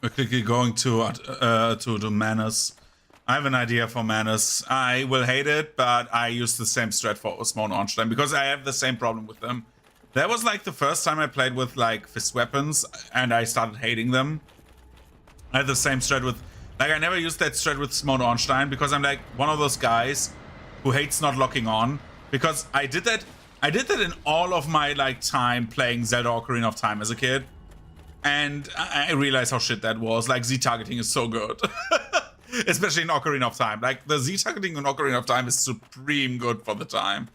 We're quickly going to Manus. I have an idea for Manus. I will hate it, but I use the same strat for Osmond Ornstein because I have the same problem with them. That was like the first time I played with like fist weapons and I started hating them. I had the same strat with, like I never used that strat with Osmond Ornstein because I'm like one of those guys who hates not locking on, because I did that in all of my like time playing Zelda Ocarina of Time as a kid. And I realized how shit that was. Like, Z-targeting is so good. Especially in Ocarina of Time. Like, the Z-targeting in Ocarina of Time is supreme good for the time.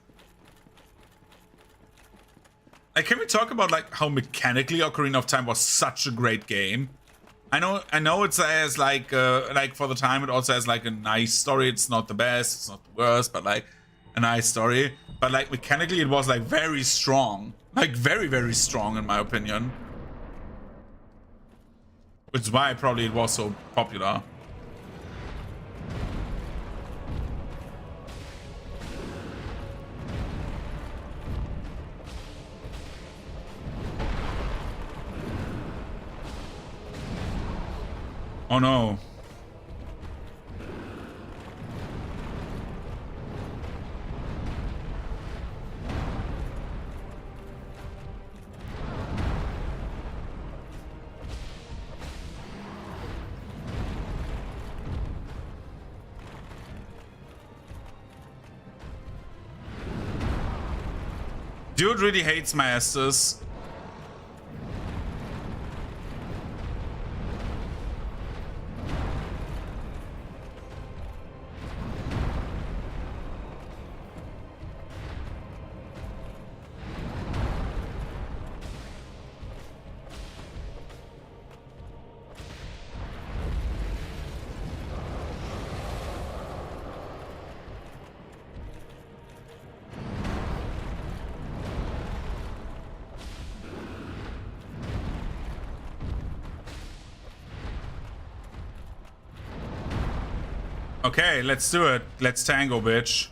Like, can we talk about, like, how mechanically Ocarina of Time was such a great game? I know it says, like, for the time, it also has, like, a nice story. It's not the best, it's not the worst, but, like, a nice story. But, like, mechanically, it was, like, very strong. Like, very, very strong, in my opinion. Which is why probably it was so popular. Oh no. Dude really hates my Estus. Okay, let's do it. Let's tango, bitch.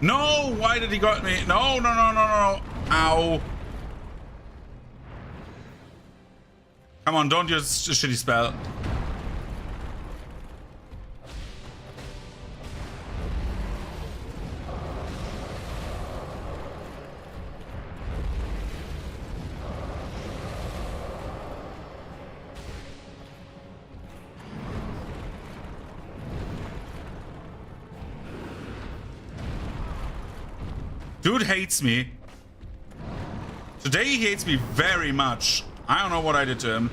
No! Why did he got me? No, no, no, no, no. Ow. Come on, don't use a shitty spell. Dude hates me. Today he hates me very much. I don't know what I did to him.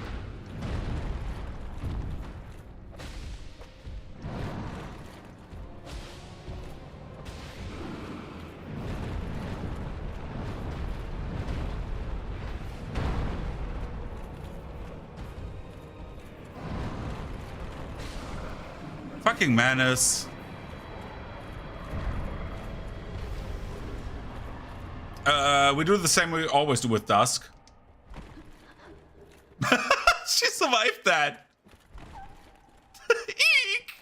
Fucking madness. We do the same we always do with Dusk. She survived that. Eek.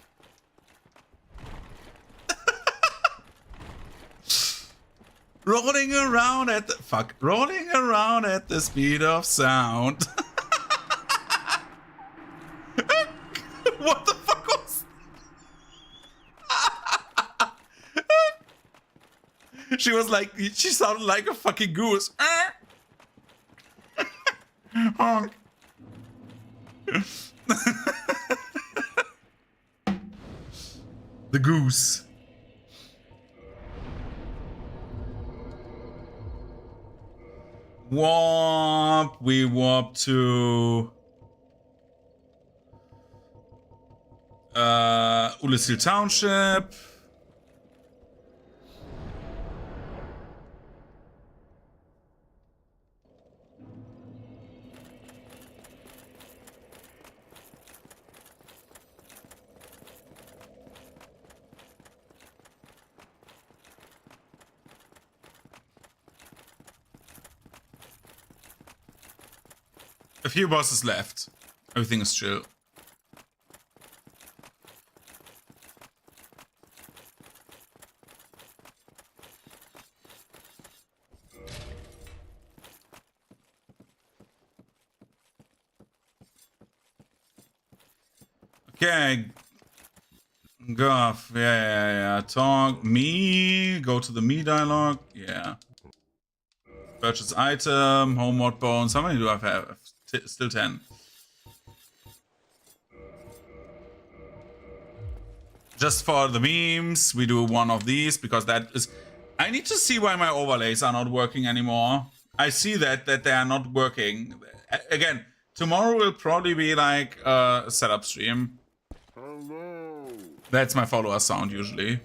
Rolling around at the rolling around at the speed of sound. What the fuck was? She was like, she sounded like a fucking goose. Honk. The goose. Warp. We warp to Ulisil Township. A few bosses left. Everything is chill. Okay. Guff. Yeah. Talk. Me. Go to the me dialogue. Yeah. Purchase item. Homeward bones. How many do I have? Still 10. Just for the memes, we do one of these because that is... I need to see why my overlays are not working anymore. I see that they are not working. Again, tomorrow will probably be like a setup stream. Hello. That's my follower sound usually.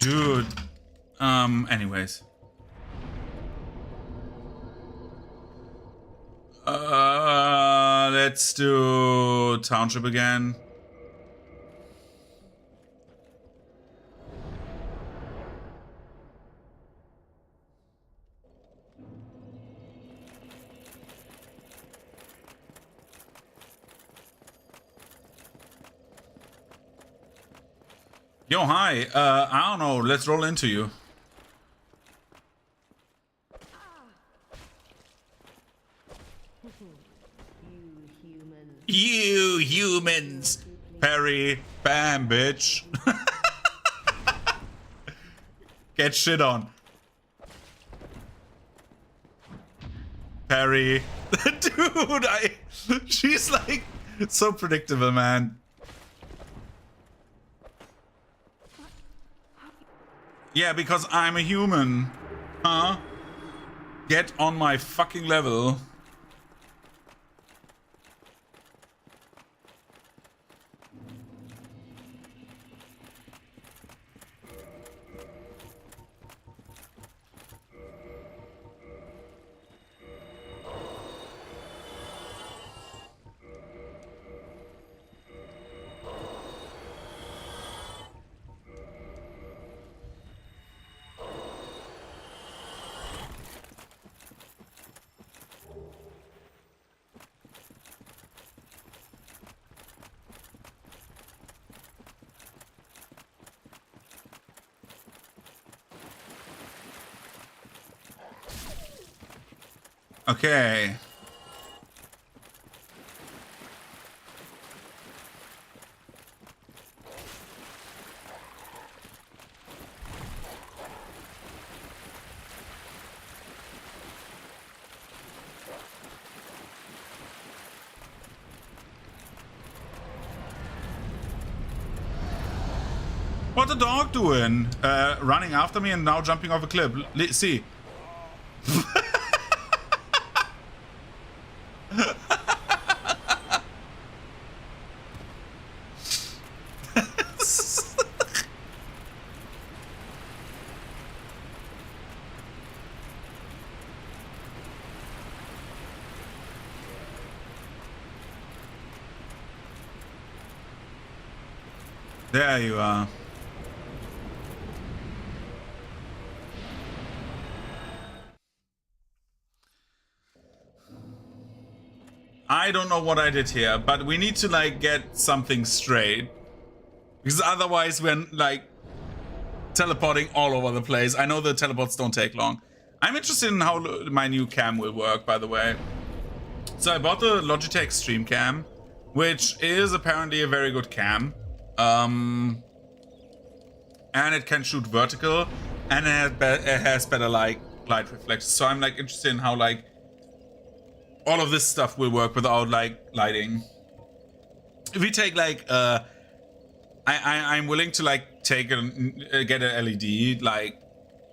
dude. Anyways. Let's do Township again. Yo, hi. I don't know. Let's roll into you. You humans. Parry. Bam, bitch. Get shit on. Parry. Dude, she's like so predictable, man. Yeah, because I'm a human. Huh? Get on my fucking level. Okay. What's the dog doing? Running after me and now jumping off a cliff. See. There you are. I don't know what I did here, but we need to like get something straight. Because otherwise we're like teleporting all over the place. I know the teleports don't take long. I'm interested in how my new cam will work, by the way. So I bought the Logitech Stream Cam, which is apparently a very good cam. And it can shoot vertical, and it has better like light reflections. So I'm like interested in how like all of this stuff will work without like lighting. If we take like I'm willing to like take get an LED like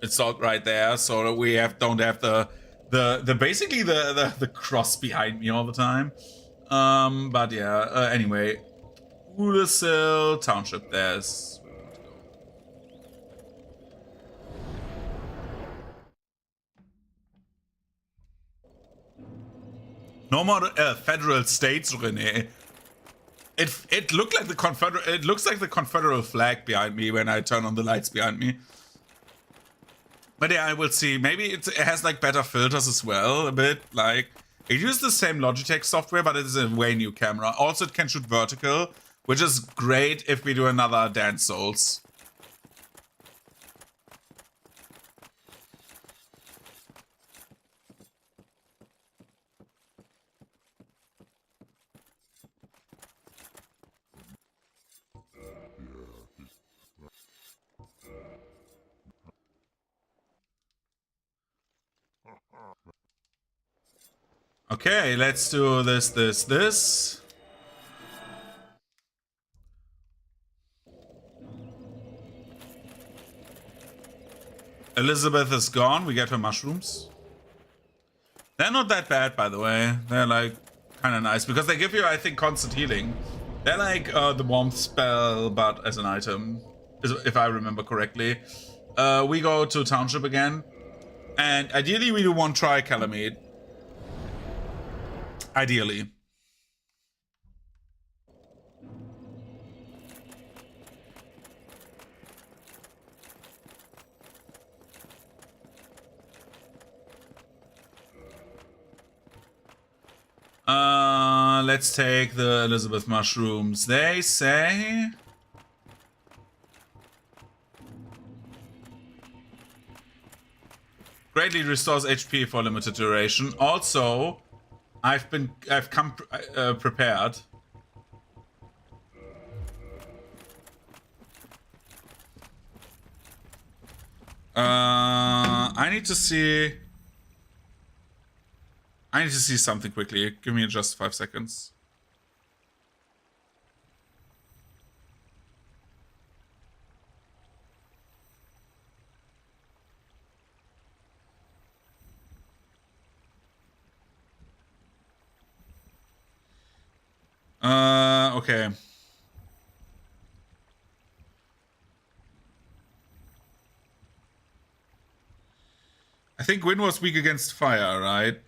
installed right there, so that we don't have the basically the cross behind me all the time. But yeah. Anyway, Woodersill Township. There's where we want to go. No more federal states, René. It looked like the Confederate. It looks like the Confederate flag behind me when I turn on the lights behind me. But yeah, I will see. Maybe it has like better filters as well. A bit like it uses the same Logitech software, but it is a way new camera. Also, it can shoot vertical, which is great if we do another Dance Souls. Okay, let's do this. Elizabeth is gone. We get her mushrooms. They're not that bad, by the way. They're like kind of nice because they give you, I think, constant healing. They're like the warmth spell, but as an item, if I remember correctly. we go to Township again. And ideally, we do one try Calamite. Ideally. Let's take the Elizabeth mushrooms. They say greatly restores HP for limited duration. Also, I've come prepared. I need to see something quickly. Give me just 5 seconds. Okay. I think Gwyn was weak against fire, right?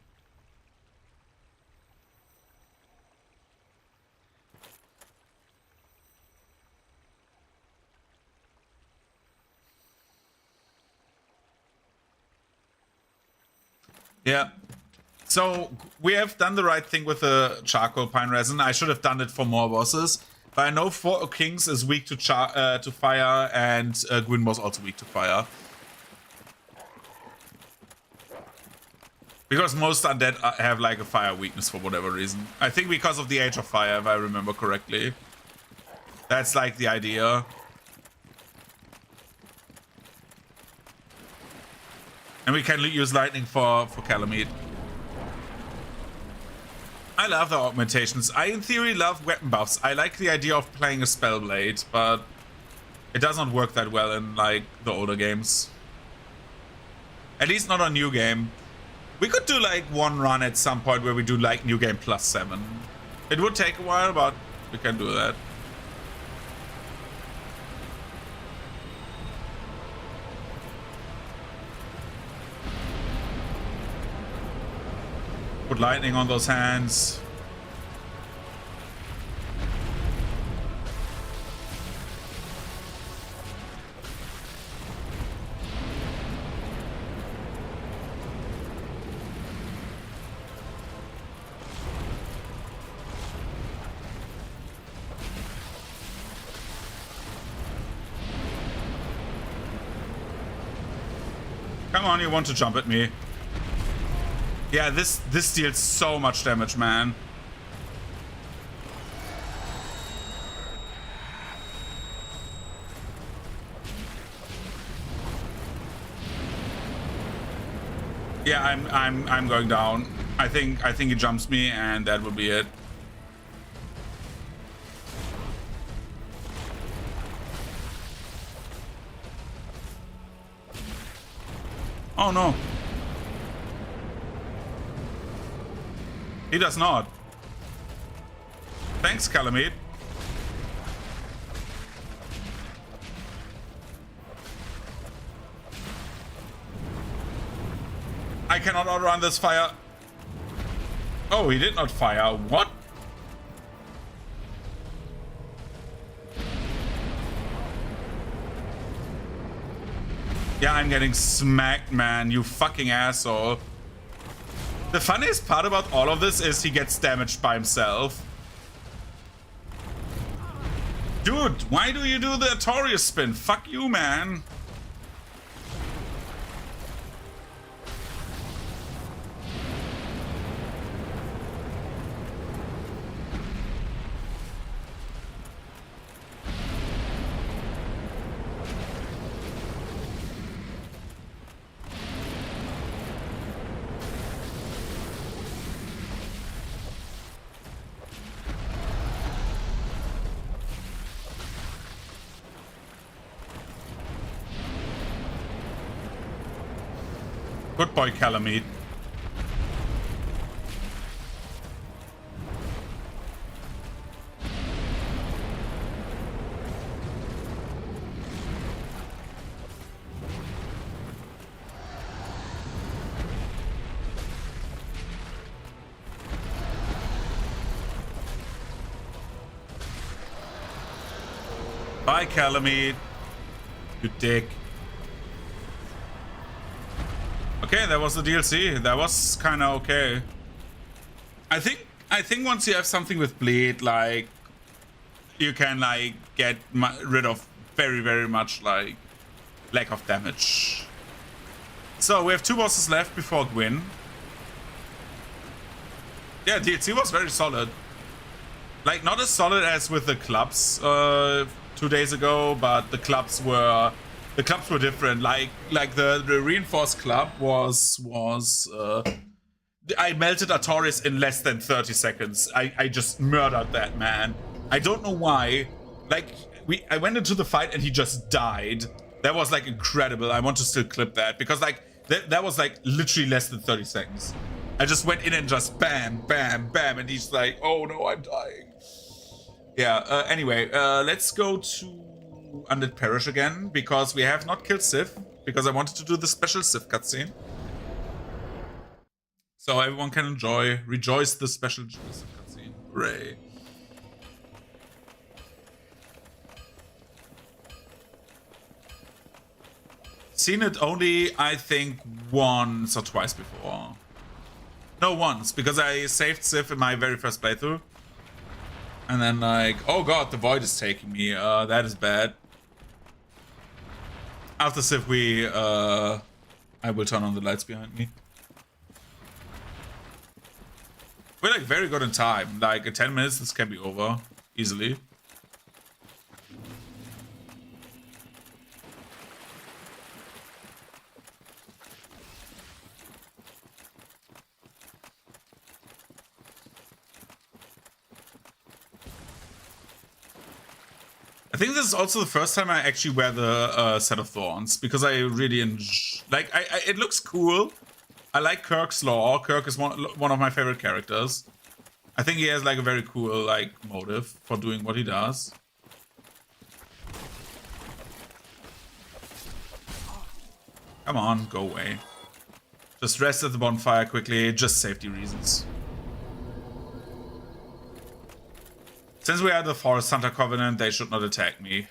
Yeah. So we have done the right thing with the charcoal pine resin. I should have done it for more bosses. But I know 4 Kings is weak to fire, and Gwyn was also weak to fire. Because most undead have like a fire weakness for whatever reason. I think because of the Age of Fire, if I remember correctly. That's like the idea. And we can use lightning for Calamite. I love the augmentations. I, in theory, love weapon buffs. I like the idea of playing a Spellblade, but it does not work that well in, like, the older games. At least not on New Game. We could do, like, one run at some point where we do, like, New Game +7. It would take a while, but we can do that. Put lightning on those hands. Come on, you want to jump at me. Yeah, this deals so much damage, man. Yeah, I'm going down. I think he jumps me, and that will be it. Oh no. He does not. Thanks, Calamite. I cannot outrun this fire. Oh, he did not fire. What? Yeah, I'm getting smacked, man. You fucking asshole. The funniest part about all of this is he gets damaged by himself. Dude, why do you do the Artorias spin? Fuck you, man. Good boy, Calamite. Bye, Calamite. You dick. Okay, that was the DLC. That was kind of okay. I think once you have something with bleed, like you can like get rid of very much like lack of damage. So we have 2 bosses left before Gwyn. Yeah, DLC was very solid. Like not as solid as with the clubs 2 days ago, but the clubs were different. Like the reinforced club was I melted Artorias in less than 30 seconds. I just murdered that man. I don't know why. Like I went into the fight and he just died. That was like incredible. I want to still clip that because like that was like literally less than 30 seconds. I just went in and just bam, bam, bam, and he's like, oh no, I'm dying. Yeah, anyway, let's go to Undead Parish again because we have not killed Sif because I wanted to do the special Sif cutscene. So everyone can rejoice the special Sif cutscene. Hooray. Seen it only, I think, once or twice before. No, once, because I saved Sif in my very first playthrough. And then like, oh god, the void is taking me. That is bad. After Sif, I will turn on the lights behind me. We're like very good in time. Like in 10 minutes, this can be over easily. I think this is also the first time I actually wear the Set of Thorns because I really like. It looks cool. I like Kirk's lore. Kirk is one of my favorite characters. I think he has like a very cool like motive for doing what he does. Come on, go away. Just rest at the bonfire quickly, just safety reasons. Since we are the Forest Hunter Covenant, they should not attack me.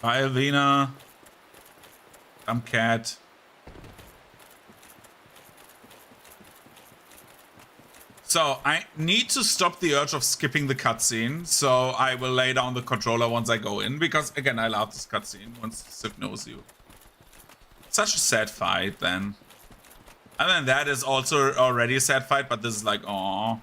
Bye, Elvina. Dumb cat. So I need to stop the urge of skipping the cutscene, so I will lay down the controller once I go in, because again, I love this cutscene once Sif knows you. Such a sad fight then. And then that is also already a sad fight, but this is like, aww.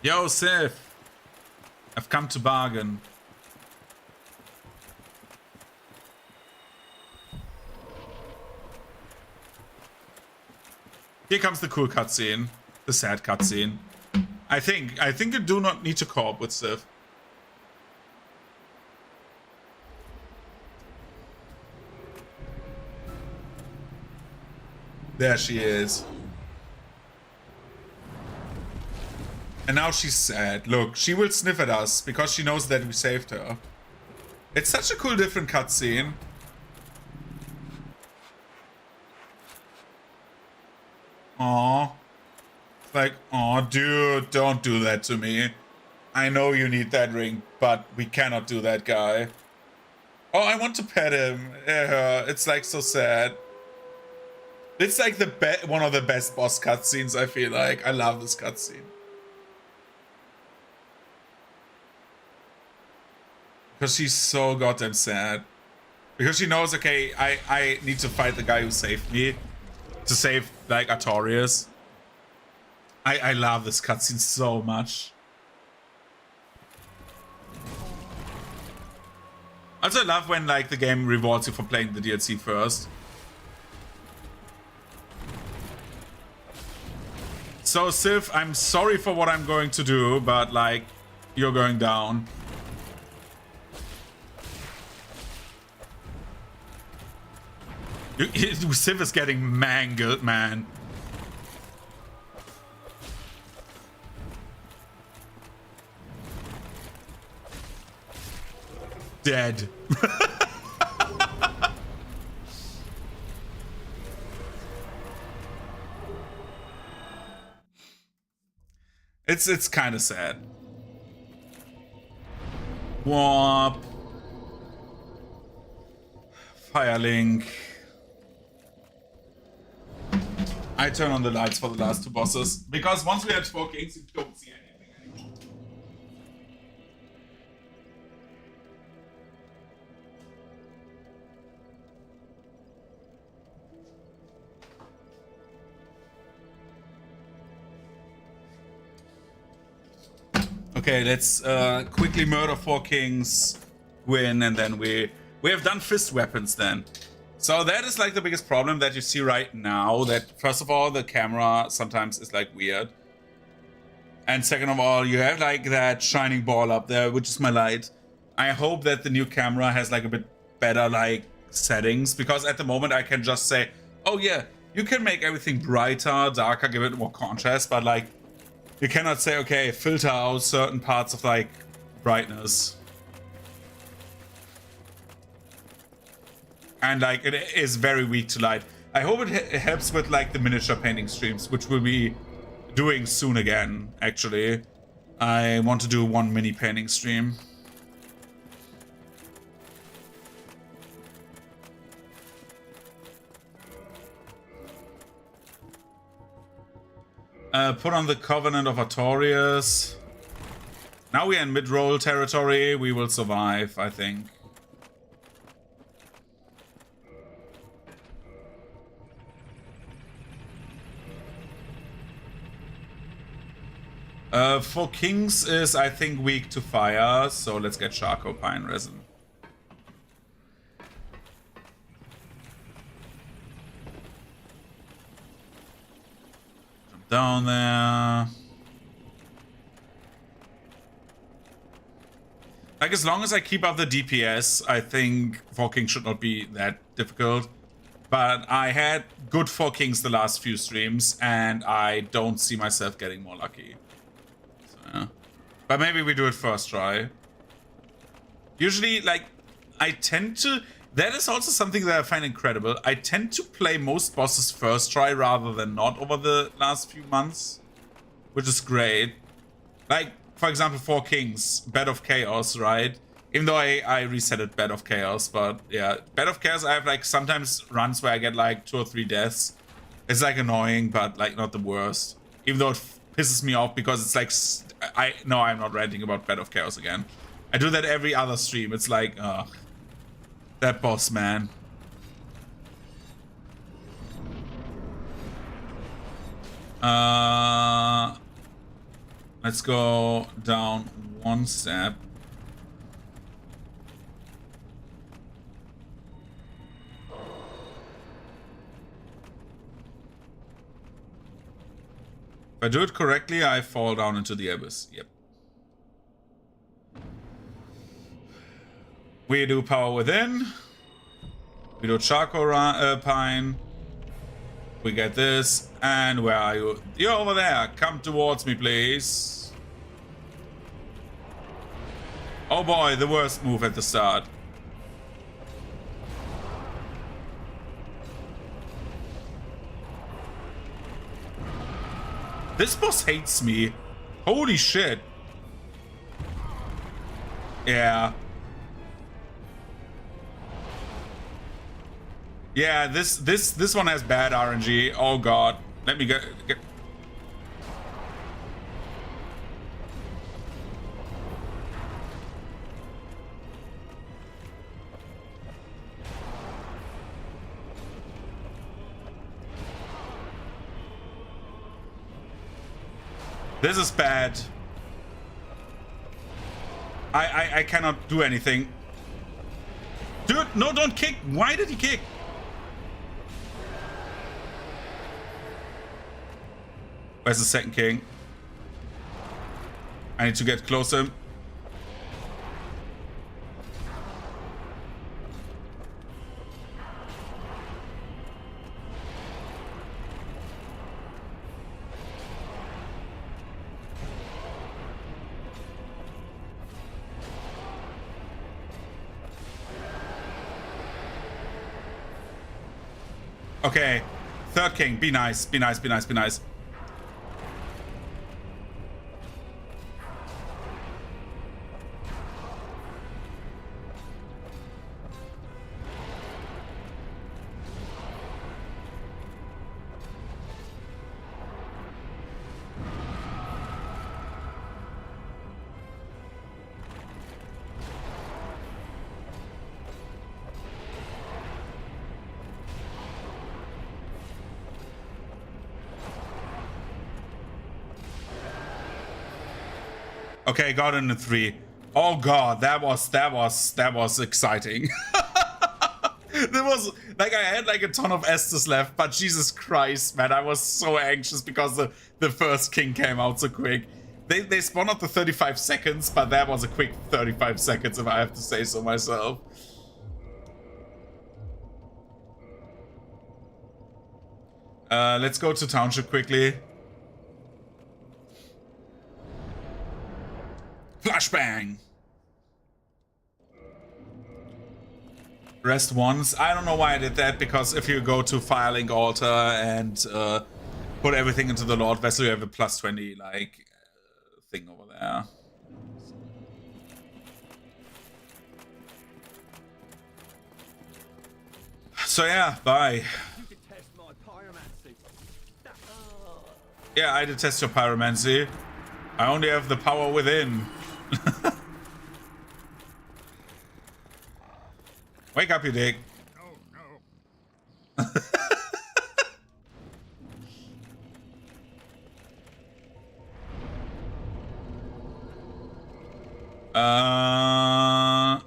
Yo, Sif. I've come to bargain. Here comes the cool cutscene. The sad cutscene. I think you do not need to co-op with Sif. There she is. And now she's sad. Look, she will sniff at us because she knows that we saved her. It's such a cool different cutscene. Aww. It's like, aw, dude, don't do that to me. I know you need that ring, but we cannot do that, guy. Oh, I want to pet him. Yeah, it's like so sad. It's like one of the best boss cutscenes, I feel like. I love this cutscene. Because she's so goddamn sad. Because she knows, okay, I need to fight the guy who saved me. To save, like, Artorias. I love this cutscene so much. Also, I love when like the game rewards you for playing the DLC first. So, Sif, I'm sorry for what I'm going to do, but like, you're going down. Sif is getting mangled, man. Dead. It's kind of sad. Warp. Firelink. I turn on the lights for the last 2 bosses because once we had 4 kings, you don't see anything anymore. Okay, let's quickly murder 4 kings, win, and then we have done fist weapons then. So that is like the biggest problem that you see right now, that first of all the camera sometimes is like weird, and second of all you have like that shining ball up there, which is my light. I hope that the new camera has like a bit better like settings, because at the moment I can just say, oh yeah, you can make everything brighter, darker, give it more contrast, but like you cannot say, okay, filter out certain parts of like brightness. And like it is very weak to light. I hope it helps with like the miniature painting streams, which we'll be doing soon again, actually. I want to do 1 mini painting stream. Put on the Covenant of Artorias. Now we're in mid-roll territory. We will survive, I think. For kings is, I think, weak to fire, so let's get Charcoal Pine Resin. Jump down there. Like, as long as I keep up the DPS, I think 4 kings should not be that difficult. But I had good 4 kings the last few streams, and I don't see myself getting more lucky. Yeah. But maybe we do it first try. Usually, like, I tend to... That is also something that I find incredible. I tend to play most bosses first try rather than not over the last few months. Which is great. Like, for example, 4 Kings, Bed of Chaos, right? Even though I reset it Bed of Chaos, but yeah. Bed of Chaos, I have like sometimes runs where I get like 2 or 3 deaths. It's like annoying, but like not the worst. Even though it pisses me off because it's like... No, I'm not ranting about Bed of Chaos again. I do that every other stream. It's like, ugh. That boss, man. Let's go down 1 step. If I do it correctly, I fall down into the abyss. Yep. We do Power Within. We do Charcoal Pine. We get this. And where are you? You're over there. Come towards me, please. Oh boy, the worst move at the start. This boss hates me. Holy shit. Yeah. Yeah, this one has bad RNG. Oh god. Let me get... This is bad. I cannot do anything. Dude, no, don't kick. Why did he kick? Where's the second king? I need to get closer. Okay, third king, be nice, be nice, be nice, be nice. Okay, got in the 3. Oh god, that was exciting. There was like I had like a ton of Estus left, but Jesus Christ, man, I was so anxious because the first king came out so quick. They spawned up the 35 seconds, but that was a quick 35 seconds if I have to say so myself. Let's go to Township quickly. Flashbang! Rest once. I don't know why I did that, because if you go to Firelink Altar and put everything into the Lord Vessel, you have a plus 20 like thing over there. So yeah, bye. Yeah, I detest your pyromancy. I only have the power within. Wake up, you dick. Oh, no.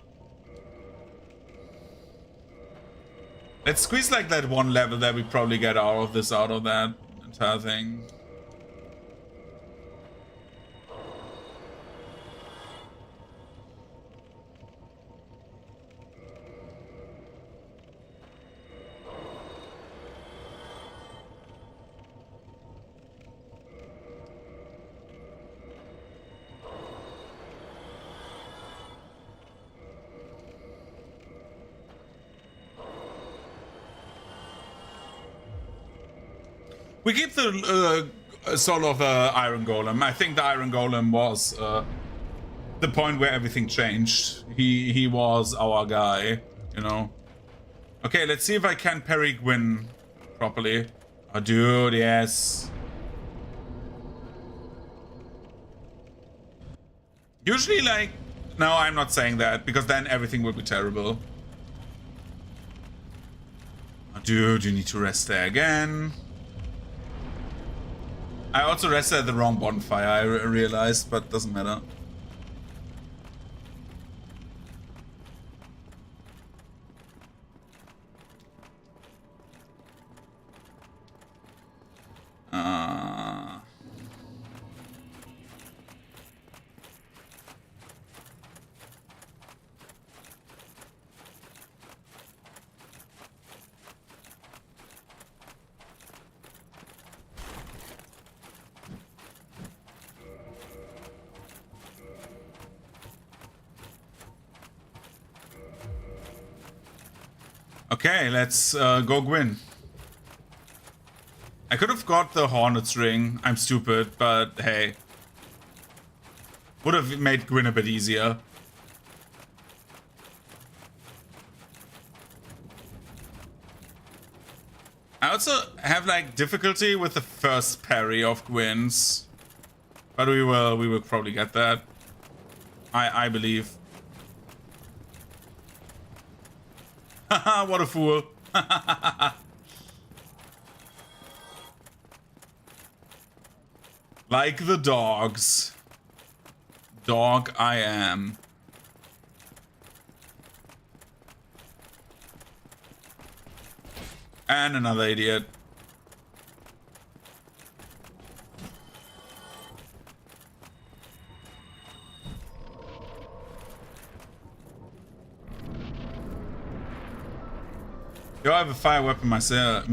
Let's squeeze like that one level that we probably get out of that entire thing. We keep the soul of Iron Golem. I think the Iron Golem was the point where everything changed. He was our guy, you know. Okay, let's see if I can parry Gwyn properly. Oh, dude, yes. Usually, like... No, I'm not saying that, because then everything will be terrible. Oh, dude, you need to rest there again. I also rested at the wrong bonfire, I realized, but doesn't matter. Okay, let's go Gwyn. I could have got the Hornet's Ring. I'm stupid, but hey. Would have made Gwyn a bit easier. I also have like difficulty with the first parry of Gwyn's. But we will probably get that. I believe. Haha, what a fool. Like the dogs. Dog I am. And another idiot. Yo, I have a fire weapon myself.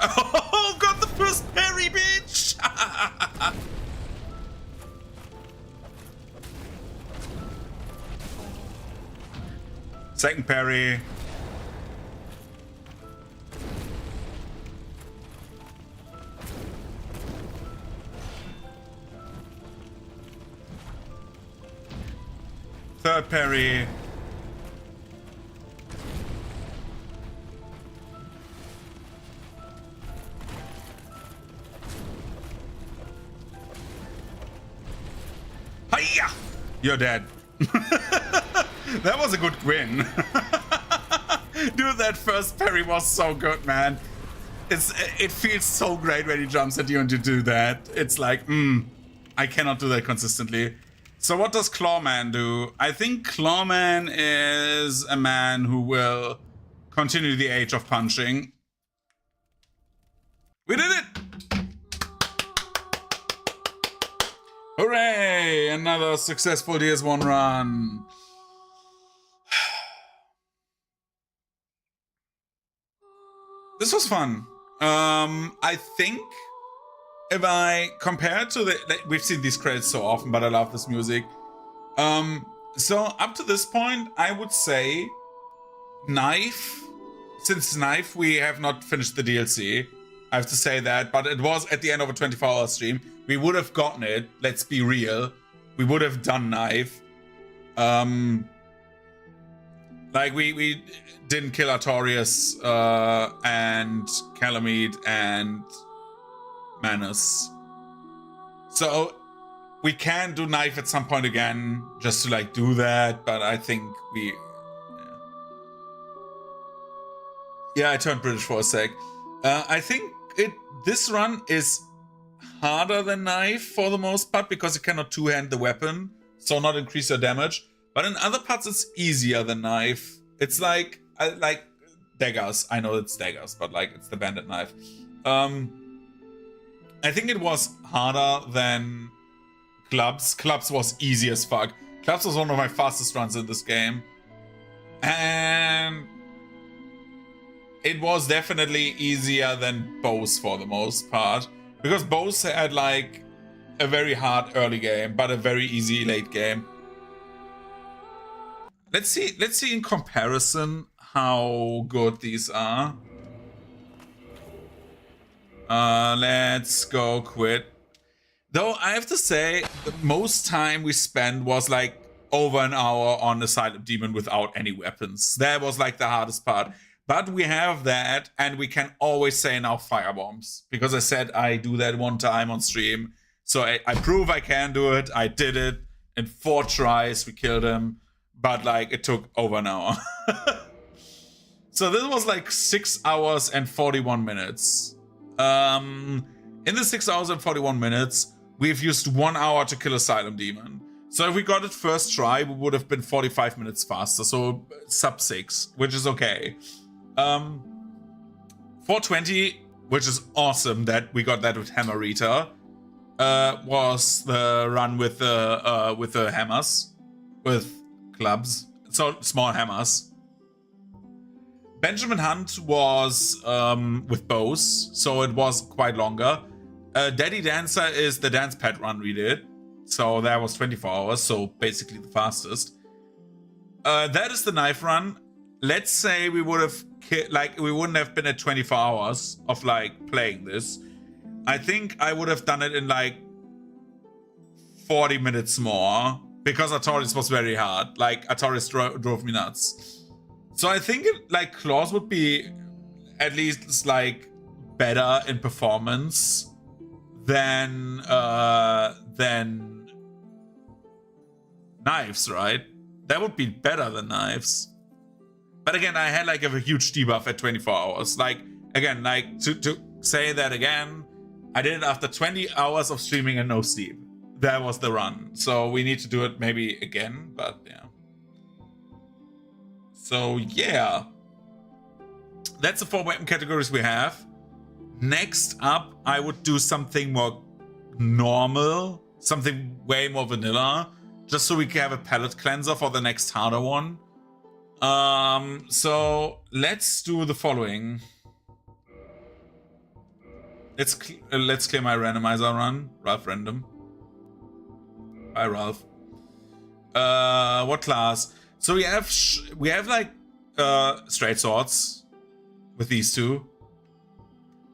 Oh, got the first parry, bitch! Second parry. Third parry. Hiya! You're dead. That was a good win. Dude, that first parry was so good, man. It feels so great when he jumps at you and you do that. It's like, I cannot do that consistently. So what does Clawman do? I think Clawman is a man who will continue the age of punching. We did it! Hooray! Another successful DS1 run. This was fun. I think if I compare to we've seen these credits so often, but I love this music. So up to this point, I would say Knife. Since Knife, we have not finished the DLC. I have to say that, but it was at the end of a 24-hour stream. We would have gotten it. Let's be real. We would have done Knife. Like we didn't kill Artorias and Calamite and Manus. So we can do Knife at some point again, just to like do that, but I think we... Yeah, I turned British for a sec. I think this run is harder than Knife for the most part, because you cannot two-hand the weapon, so not increase your damage. But in other parts, it's easier than Knife. It's like daggers. I know it's daggers, but like it's the bandit knife. I think it was harder than Clubs. Clubs was easy as fuck. Clubs was one of my fastest runs in this game. And it was definitely easier than Bose for the most part. Because Bose had like a very hard early game, but a very easy late game. Let's see in comparison how good these are. Let's go quit. Though I have to say, the most time we spent was like over an hour on the Silent Demon without any weapons. That was like the hardest part. But we have that, and we can always say now firebombs. Because I said I do that one time on stream. So I prove I can do it. I did it. In 4 tries, we killed him. But like it took over an hour. So this was like 6 hours and 41 minutes. In the 6 hours and 41 minutes, we've used 1 hour to kill Asylum Demon. So if we got it first try, we would have been 45 minutes faster. So sub 6, which is okay. 420, which is awesome that we got that with Hammer Rita, was the run with the hammers, with clubs, so small hammers. Benjamin Hunt was with bows, so it was quite longer. Daddy Dancer is the dance pad run we did, so that was 24 hours, so basically the fastest. That is the knife run. Let's say we would have we wouldn't have been at 24 hours of like playing this. I think I would have done it in like 40 minutes more, because Artorias was very hard. Like Artorias drove me nuts. So I think like Claws would be at least like better in performance than Knives, right? That would be better than Knives. But again, I had like a huge debuff at 24 hours. Like, again, like to say that again, I did it after 20 hours of streaming and no sleep. That was the run. So we need to do it maybe again, but yeah. So yeah, that's the 4 weapon categories we have. Next up, I would do something more normal, something way more vanilla, just so we can have a palette cleanser for the next harder one. So let's do the following. Let's clear my randomizer run. Ralph random. Bye, Ralph. What class? So we have like straight swords with these two.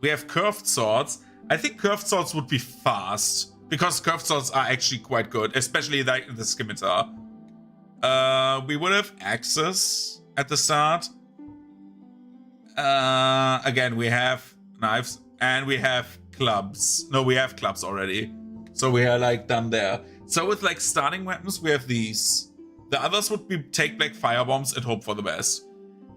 We have curved swords. I think curved swords would be fast because curved swords are actually quite good, especially like the scimitar. We would have axes at the start. Again, we have knives and we have clubs. No, we have clubs already. So we are like done there. So with like starting weapons, we have these. The others would be take like firebombs and hope for the best.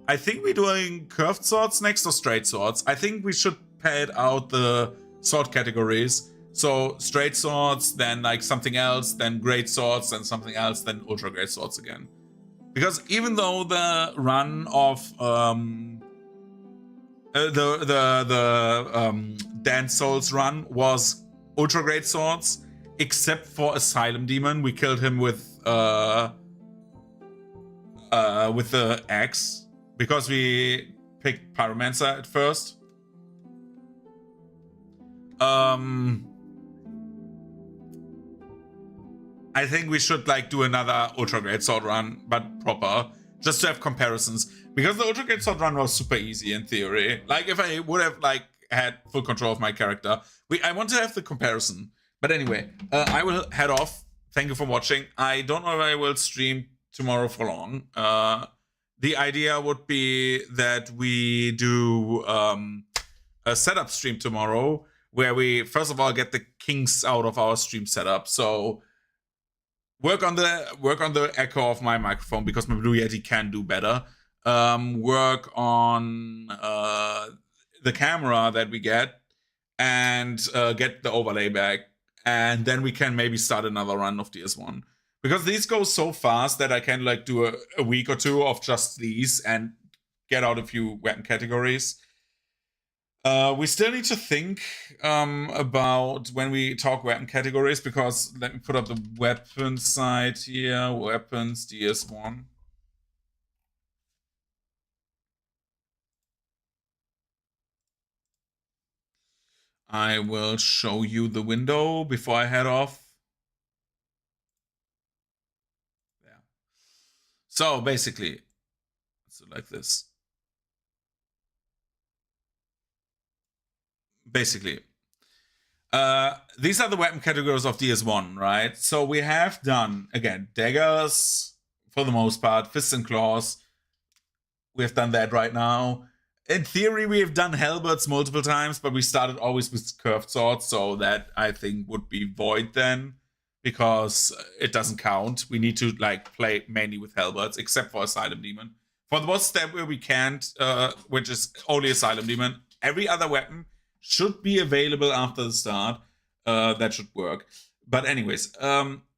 I think we're doing curved swords next or straight swords. I think we should pad out the sword categories. So straight swords, then like something else, then great swords, then something else, then ultra great swords again. Because even though the run of Dance Souls run was ultra great swords, except for Asylum Demon, we killed him with the axe because we picked Pyromancer at first. I think we should like do another ultra great sword run, but proper, just to have comparisons. Because the ultra great sword run was super easy in theory. Like if I would have like had full control of my character, I want to have the comparison. But anyway, I will head off. Thank you for watching. I don't know if I will stream tomorrow for long. The idea would be that we do a setup stream tomorrow, where we first of all get the kinks out of our stream setup. So work on the echo of my microphone because my Blue Yeti can do better. Work on the camera that we get and get the overlay back, and then we can maybe start another run of DS1 because these go so fast that I can like do a week or two of just these and get out a few weapon categories. We still need to think about when we talk weapon categories, because let me put up the weapon side here. Weapons DS1. I will show you the window before I head off. There. So basically, so like this. Basically, these are the weapon categories of DS1, right? So we have done, again, daggers for the most part, fists and claws. We have done that right now. In theory, we have done halberds multiple times, but we started always with curved swords, so that I think would be void then, because it doesn't count. We need to like play mainly with halberds, except for Asylum Demon. For the boss step where we can't, which is only Asylum Demon, every other weapon should be available after the start. That should work. But anyways,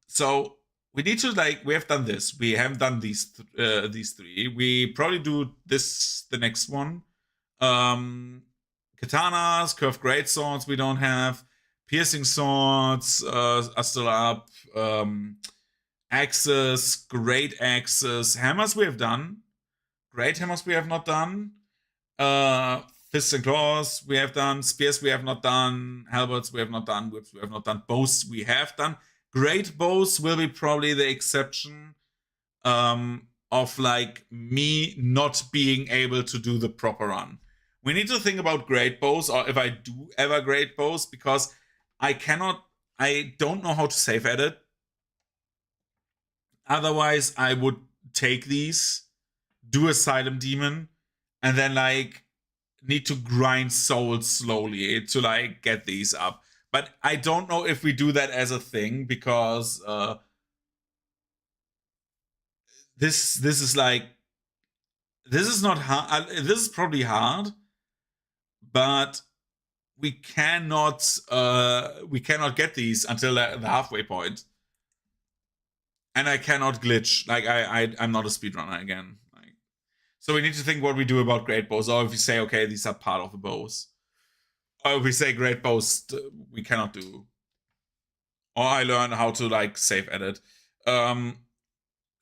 so we need to like, we have done this. We haven't done these three. We probably do this the next one. Katanas, curved great swords we don't have. Piercing swords are still up. Axes, great axes. Hammers we have done. Great hammers we have not done. Fists and claws we have done. Spears we have not done. Halberds we have not done. Whips we have not done. Bows we have done. Great bows will be probably the exception of like me not being able to do the proper run. We need to think about great bows, or if I do ever great bows, because I don't know how to save edit. Otherwise, I would take these, do Asylum Demon, and then like need to grind souls slowly to like get these up. But I don't know if we do that as a thing, because this is like, this is not hard. This is probably hard, but we cannot get these until the halfway point. And I cannot glitch. Like I'm not a speedrunner again. Like, So we need to think what we do about great bows, or if we say, okay, these are part of the bows. Or if we say great bows, we cannot do. Or I learn how to like save edit.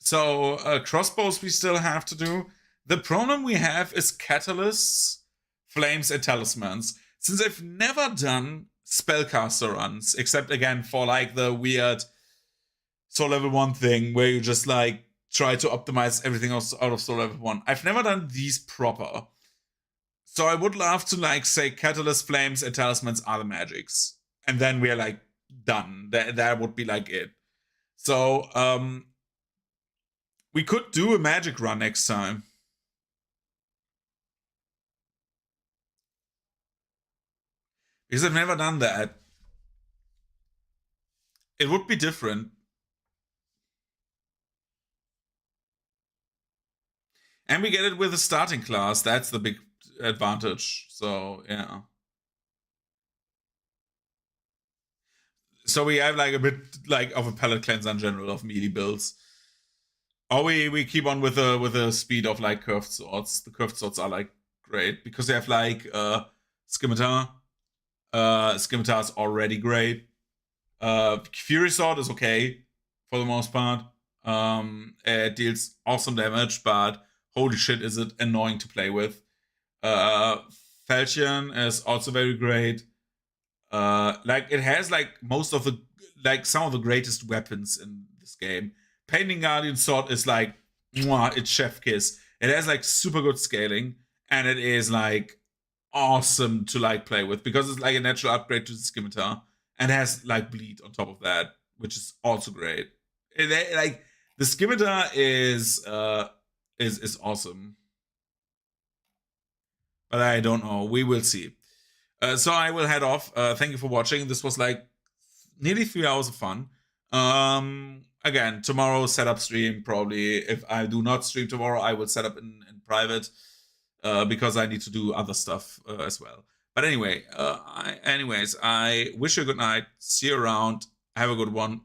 So crossbows we still have to do. The problem we have is catalysts, flames, and talismans. Since I've never done spellcaster runs, except again for like the weird soul level 1 thing where you just like try to optimize everything else out of soul level 1. I've never done these proper. So I would love to like say catalyst, flames, and talismans are the magics. And then we're like done. That would be like it. So we could do a magic run next time. Because I've never done that. It would be different. And we get it with a starting class. That's the big advantage. So, yeah. So we have like a bit like of a palette cleanser in general of melee builds. Or we keep on with the speed of like curved swords. The curved swords are like great because they have like scimitar. Scimitar is already great. Fury Sword is okay for the most part. It deals awesome damage, but holy shit, is it annoying to play with. Falchion is also very great. Like it has like most of the like some of the greatest weapons in this game. Painting Guardian Sword is like mwah, it's chef kiss. It has like super good scaling, and it is like awesome to like play with because it's like a natural upgrade to the scimitar and has like bleed on top of that, which is also great. Like the scimitar is awesome, but I don't know. We will see. So I will head off. Thank you for watching. This was like nearly 3 hours of fun. Again, tomorrow setup stream probably. If I do not stream tomorrow, I will set up in private because I need to do other stuff as well. But anyway, I wish you a good night. See you around. Have a good one.